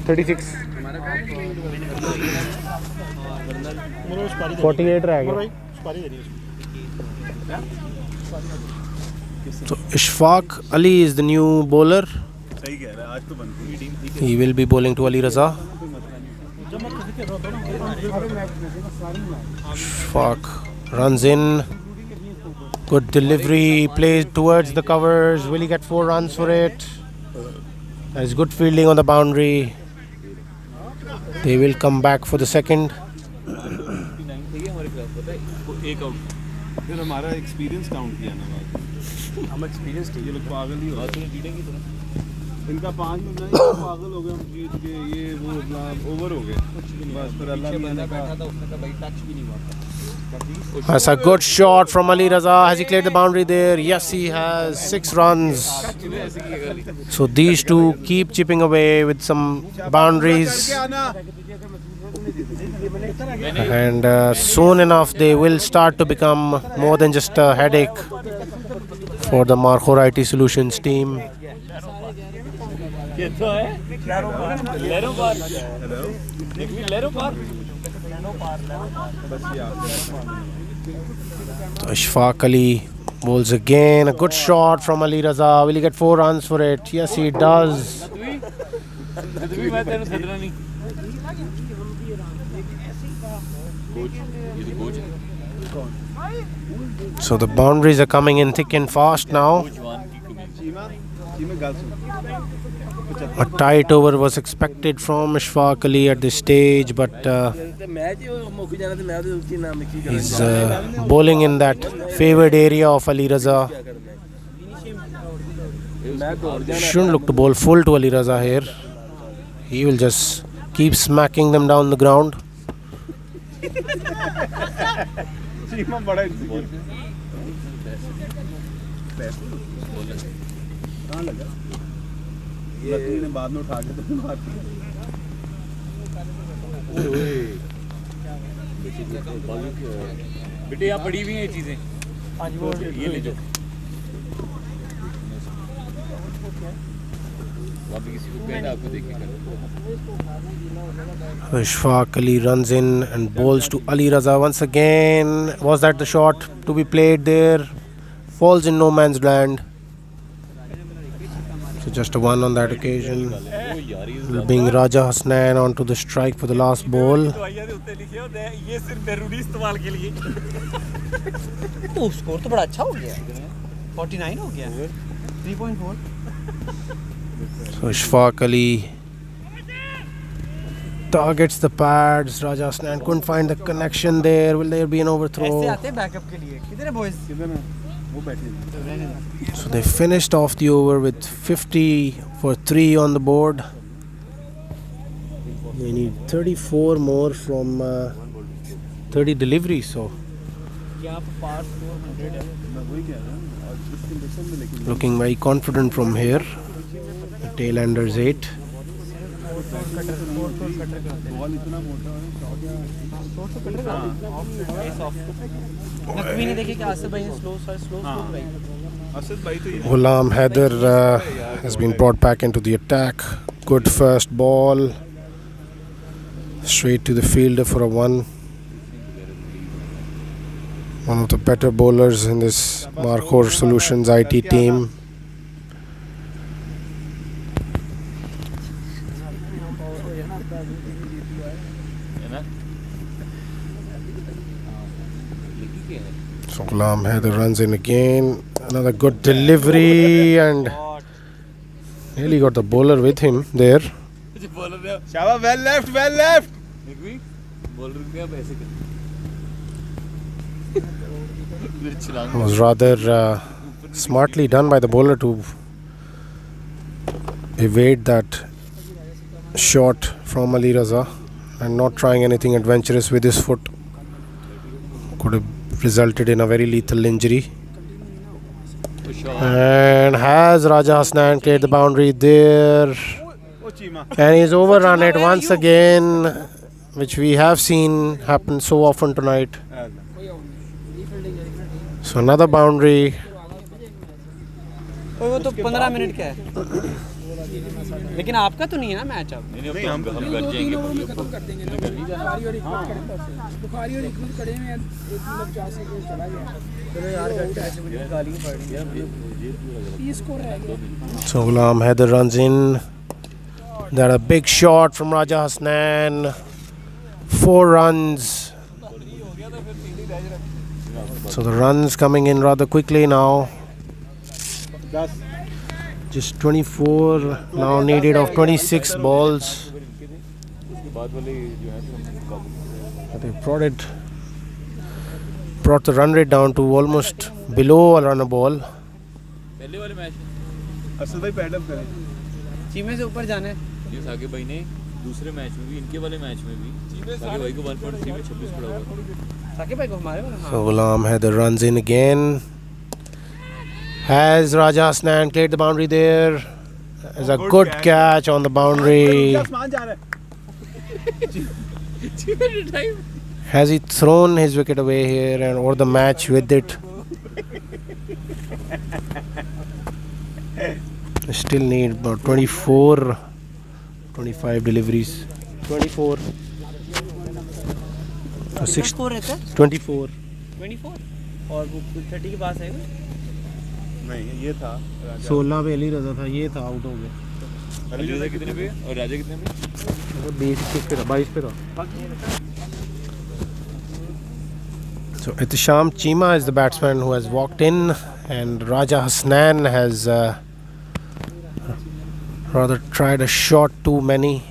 (36) 48 रह गया. So Ishfaq Ali is the new bowler. He will be bowling to Ali Raza. Ishfaq runs in. Good delivery, plays towards the covers. Will he get 4 runs for it? There's good fielding on the boundary. They will come back for the second. हमारा experience count किया ना हम experience ये लोग पागल ही हो इनका 5 minute नहीं पागल हो गए हम जीत के ये वो ओवर हो गए बस फिर अल्लाह ने बैठा था उसने कहा भाई टच भी नहीं हुआ. That's a good shot from Ali Raza. Has he cleared the boundary there? Yes, he has. 6 runs. So these two keep chipping away with some boundaries. And soon enough they will start to become more than just a headache for the Markhor IT Solutions team. So Ishfaq Ali bowls again. A good shot from Ali Raza. Will he get 4 runs for it? Yes, he does. So the boundaries are coming in thick and fast now. A tight over was expected from Ishfaq Ali at this stage, but he's bowling in that favoured area of Ali Raza. Shouldn't look to bowl full to Ali Raza here. He will just keep smacking them down the ground. बाद में उठा के तो मार बेटे यहाँ पड़ी हुई हैं ये चीजें. ये ले जाओ. Ishfaq Ali runs in and bowls to Ali Raza once again. Was that the shot to be played there? Falls in no man's land. So just a 1 on that occasion. Will bring Raja Hasnain onto the strike for the last ball. Score तो बड़ा अच्छा हो गया 49 हो गया 3.4. So Ishfaq Ali targets the pads. Raja Hasnain couldn't find the connection there. Will there be an overthrow? So they finished off the over with 50 for 3 on the board. They need 34 more from 30 deliveries. So looking very confident from here. The tail enders 8. Ghulam Haider has been brought back into the attack. Good first ball. Straight to the fielder for a 1. One of the better bowlers in this Markhor Solutions IT team. So Ghulam Haider runs in again. Another good delivery and nearly got the bowler with him there. Shaba, well left, well left. It was rather Smartly done by the bowler to evade that shot from Ali Raza and not trying anything adventurous with his foot. Could have resulted in a very lethal injury. And has Raja Hasnan cleared the boundary there? And he's overrun it once again, which we have seen happen so often tonight. So another boundary. वो तो 15 minute का है लेकिन आपका तो नहीं है ना मैच अब नहीं हम कर जाएंगे बुखारी और इक्वल खड़े में एक मतलब 4 सेकंड चला गया चलो यार घंटे ऐसे मुझे गाली पड़ रही है ये स्कोर है So Ghulam Haider runs in. That a big shot from Raja Hasnan. 4 runs. So the runs coming in rather quickly now. Just 24 now needed of 26 balls. They brought the run rate down to almost below a run a ball. पहले वाले match असल भाई pad up करें चीमे से ऊपर जाना है ये साके भाई ने दूसरे मैच में भी इनके वाले मैच में भी साके भाई को 1.3 में 26 पड़ा हुआ साके भाई को हमारे वाला So Ghulam Haider runs in again. Has Raja Hasnan cleared the boundary there? There's a good catch on the boundary. Has he thrown his wicket away here and or the match with it? They still need about 24, 25 deliveries. 24. 6, 24. 24 और वो 30 के पास है ना नहीं ये था 16 पे अली रजा था ये था आउट हो गया अली रजा कितने पे और राजा कितने पे 20 पे था 22 पे था So Ihtisham Cheema is the batsman who has walked in and Raja Hasnan has rather tried a shot too many.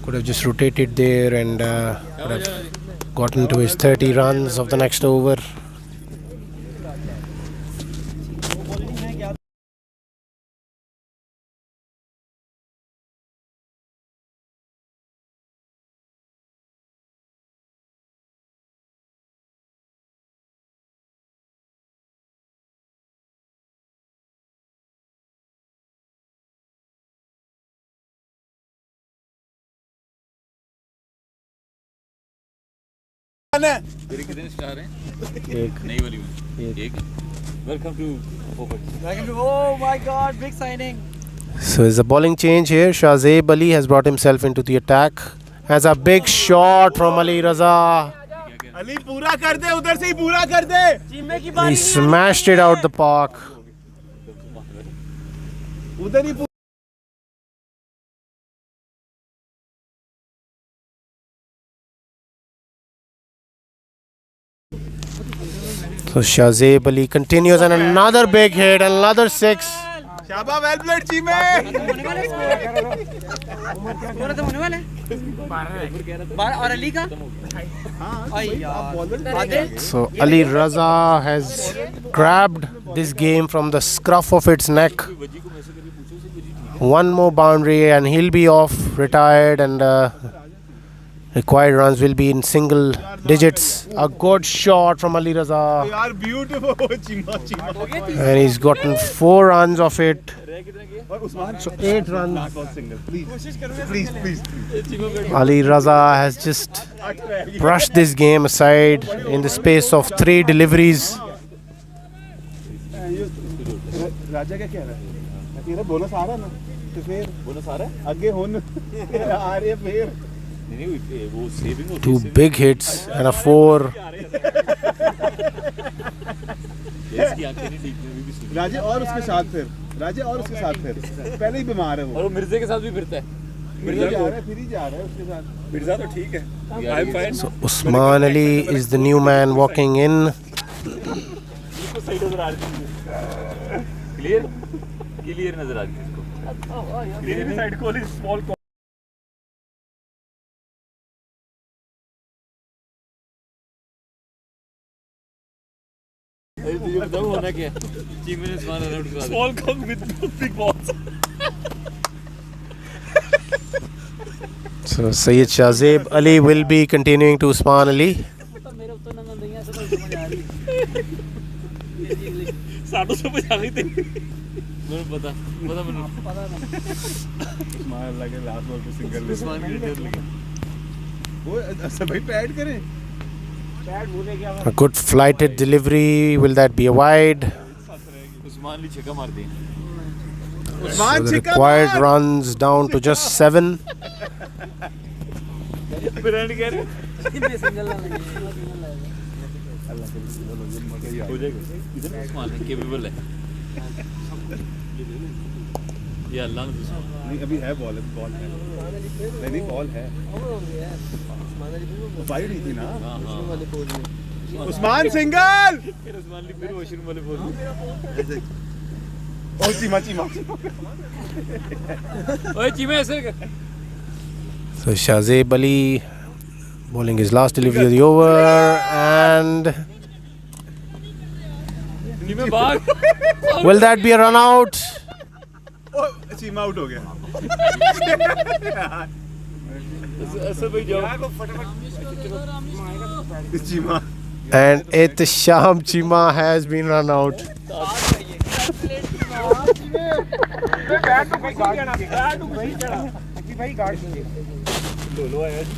Could have just rotated there and could have gotten to his 30 runs of the next over. तेरे कितने star हैं एक नई वाली में एक welcome to oh my god big signing So there's a bowling change here. Shahzeb Ali has brought himself into the attack. Has a big shot from Ali Raza. Ali पूरा कर दे उधर से ही पूरा कर दे चीमे की He smashed it out the park. उधर ही So Shahzeb Ali continues and another big hit, another 6. शाबा well played Cheema score तो होने वाला है 12 और अली का So Ali Raza has grabbed this game from the scruff of its neck. One more boundary and he'll be off, retired, and required runs will be in single digits. A good shot from Ali Raza. यार beautiful Cheema Cheema And he's gotten 4 runs of it. और Usman So 8 runs. Please please Ali Raza has just brushed this game aside in the space of 3 deliveries. राजा क्या कह रहा है तेरा bonus आ रहा है ना तो फिर बोनस आ रहा है आगे हुन आ रहे फिर नहीं वो saving 2 big hits and a 4. इसकी आंखें नहीं ठीक नहीं राजा और उसके साथ फिर राजा और उसके साथ फिर पहले ही बीमार है और वो वो मिर्जे के साथ भी फिरता है मिर्जा जा रहा है फिर ही जा रहा है उसके साथ मिर्जा तो ठीक है I am fine So Usman Ali is the new man walking in. Clear clear नजर आ रही है इसको क्लियर साइड को स्मॉल होना क्या चीमे ने उस्मान रन आउट करा Small cock with big balls. So Sayyid Shahzeb Ali will be continuing to Usman Ali. साडू से बजा गई थी. मुझे पता मैंने उस्मान अल्लाह के लास्ट बॉल पे सिंगल ले. उस्मान की रिटर्न लगी वो अच्छा भाई पैड करें. A good flighted delivery. Will that be a wide? Usman ने छक्का मार दिया So the required runs down to just 7. Brand कह रहे हो जाएगा इधर उस्मान है केपेबल है ये अल्लाह ने नहीं अभी है बॉल है. नहीं बॉल है. वाइड ही थी ना. उस्मान सिंगल. फिर उस्मान ने फिर वॉशरूम वाले बोल ओ चीमा. ओए चीमे ऐसे कर So Shahzeb Ali bowling his last delivery of the over and चीमे भाग will that be a run out? ओ चीमा आउट हो गया. ऐसे भाई जाओ Cheema. And Ihtisham Chima has been run out.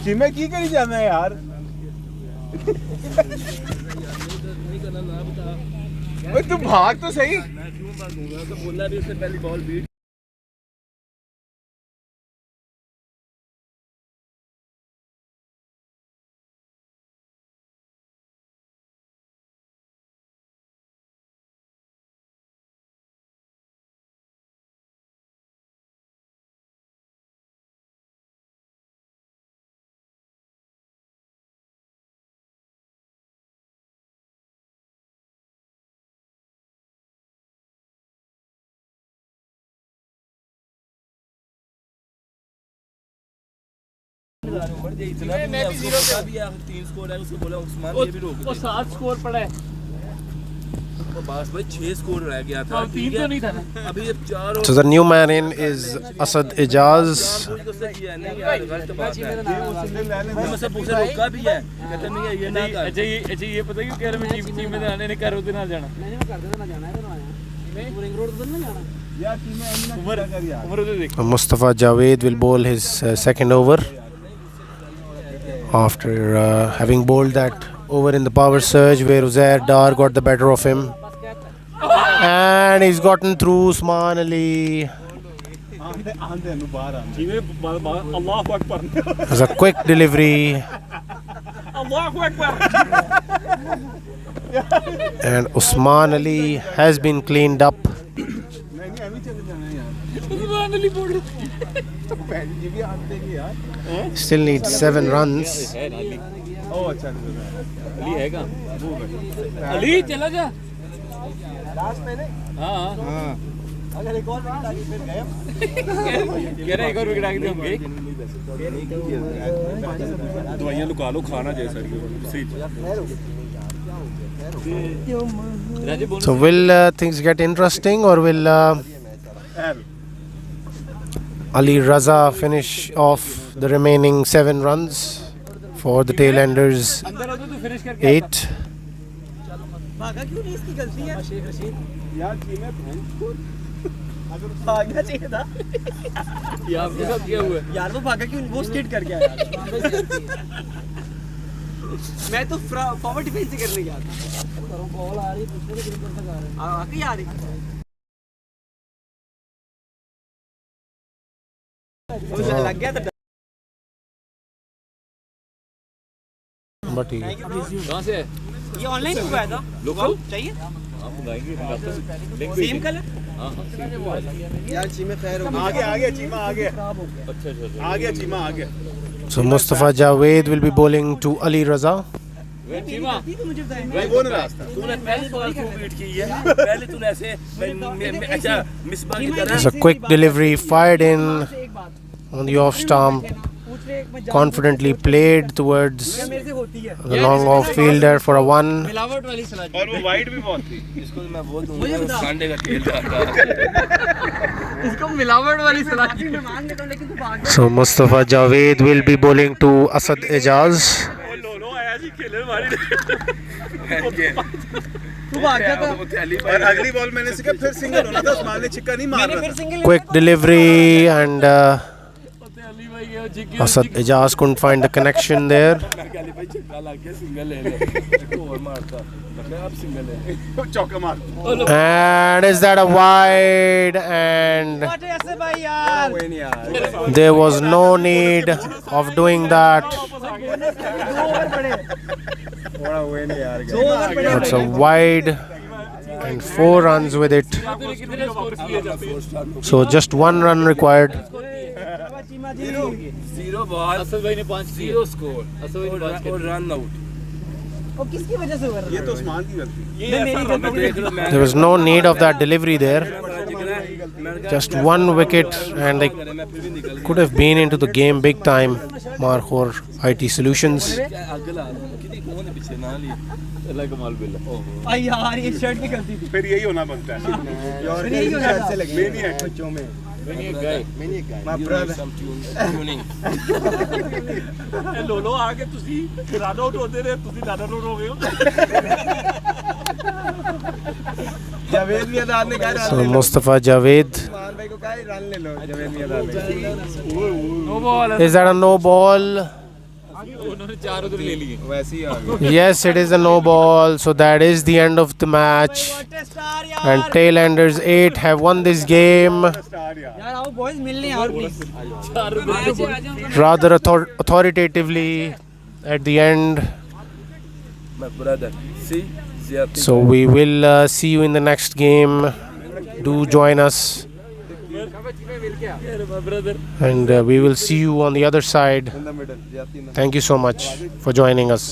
चीमे की करी जाना है यार. ओए तू भाग तो सही. तो बोला भी उससे पहली बॉल बीट मैं भी जीरो का भी 3 स्कोर है उसको बोला उस्मान ये भी रोक दे. 7 स्कोर पड़ा है तो बस भाई 6 स्कोर रह गया था. 3 तो नहीं था ना अभी ये 4 और So the new man in is Asad Ijaz. नहीं यार गलत बात है. वो मुझसे पूछा रोका भी है कहते नहीं है ये ना कर. अच्छा ये पता क्यों कह रहे मैं टीम में आने ने कर उधर ना जाना मैंने कर देना जाना है तो आया मैं रिंग रोड उधर ना जाना यार चीमे उम्र कर यार. उम्र उधर देख Mustafa Javed will bowl his second over after having bowled that over in the power surge where Uzair Dar got the better of him. And he's gotten through Usman Ali. आंधे नु बाहर आ. चीमे अल्लाहु Akbar. It was a quick delivery. अल्लाहु Akbar. And Usman Ali has been cleaned up. नहीं अभी चले जाना है यार. उस्मान अली बोल पैड जी भी आते हैं यार. Still needs 7 runs. है ना अली ओ अच्छा. अली है कहाँ अली चला जा हाँ अगर एक और विकेट आ गई फिर गए. कह रहे एक और विकेट आ गई हम गए दवाइयां लुका लो खाना जैसा सही. राजे बोल So will things get interesting or will Ali Raza finish off the remaining 7 runs for the tailenders? अंदर आ तो फिनिश करके 8. भागा क्यों नहीं इसकी गलती है शेख रशीद यार चीमे अगर भागना चाहिए था ये आपके साथ क्या हुआ है यार वो भागा क्यों वो स्किड कर गया यार. मैं तो फॉरवर्ड डिफेंस ही करने गया था. बॉल आ रही दूसरे के ग्रुप तक आ रही आ रही मुझे लग गया था. But he कहाँ से है ये ऑनलाइन हुआ था. लोकल चाहिए आप मंगाएंगे सेम कलर. हाँ यार चीमे खैर हो आगे चीमा आगे. अच्छा आगे चीमा आगे. So Mustafa Javed will be bowling to Ali Raza. Cheema मुझे बताया भाई वो नहीं रास्ता. तूने पहले बॉल क्यों बीट की है पहले तूने ऐसे अच्छा मिसबार की There's तरह a quick delivery fired in on the off stump. confidently played towards the long off fielder for a one. मिलावट वाली सलाह और वो वाइड भी बहुत थी इसको मैं वो दूंगा सांडे का खेल जाता इसको मिलावट वाली सलाह So Mustafa Javed will be bowling to Asad Ejaz. लो आया जी खेले मारी तू भाग गया था और अगली बॉल मैंने सीखा फिर सिंगल होना था उस्मान ने छिक्का नहीं मार रहा था Quick delivery and Asad Ejaz couldn't find the connection there. And is that a wide? And there was no need of doing that. It's a wide and 4 runs with it. So just 1 run required. Zero ball Asad भाई ने 5 zero score और run out और किसकी वजह से हुआ ये तो उस्मान की गलती ये मेरी गलती There was no need of that delivery there. Just 1 wicket and they could have been into the game big time. Markhor IT Solutions. यार ये शर्ट की गलती थी फिर यही होना बनता है फिर यही होना ऐसे लगे मैनिएक बच्चों में मैनिएक गाय my brother ਇਹ ਲੋਲੋ ਆ ਕੇ ਤੁਸੀਂ ਰਨ ਆਊਟ ਹੁੰਦੇ ਨੇ ਤੁਸੀਂ ਰਨ ਆਊਟ ਹੋ ਗਏ ਹੋ जावेद मियादाद ने कहा So Mustafa Javed. मान भाई को कहा रन ले लो जावेद मियादाद ने no ball Is that a no ball? उन्होंने 4 उधर ले लिए वैसे ही आ गए Yes, it is a no ball. So that is the end of the match. And Tailenders 8 have won this game. यार आओ बॉयज मिलने और please Rather authoritatively at the end. my brother see So we will see you in the next game. Do join us. And we will see you on the other side. Thank you so much for joining us.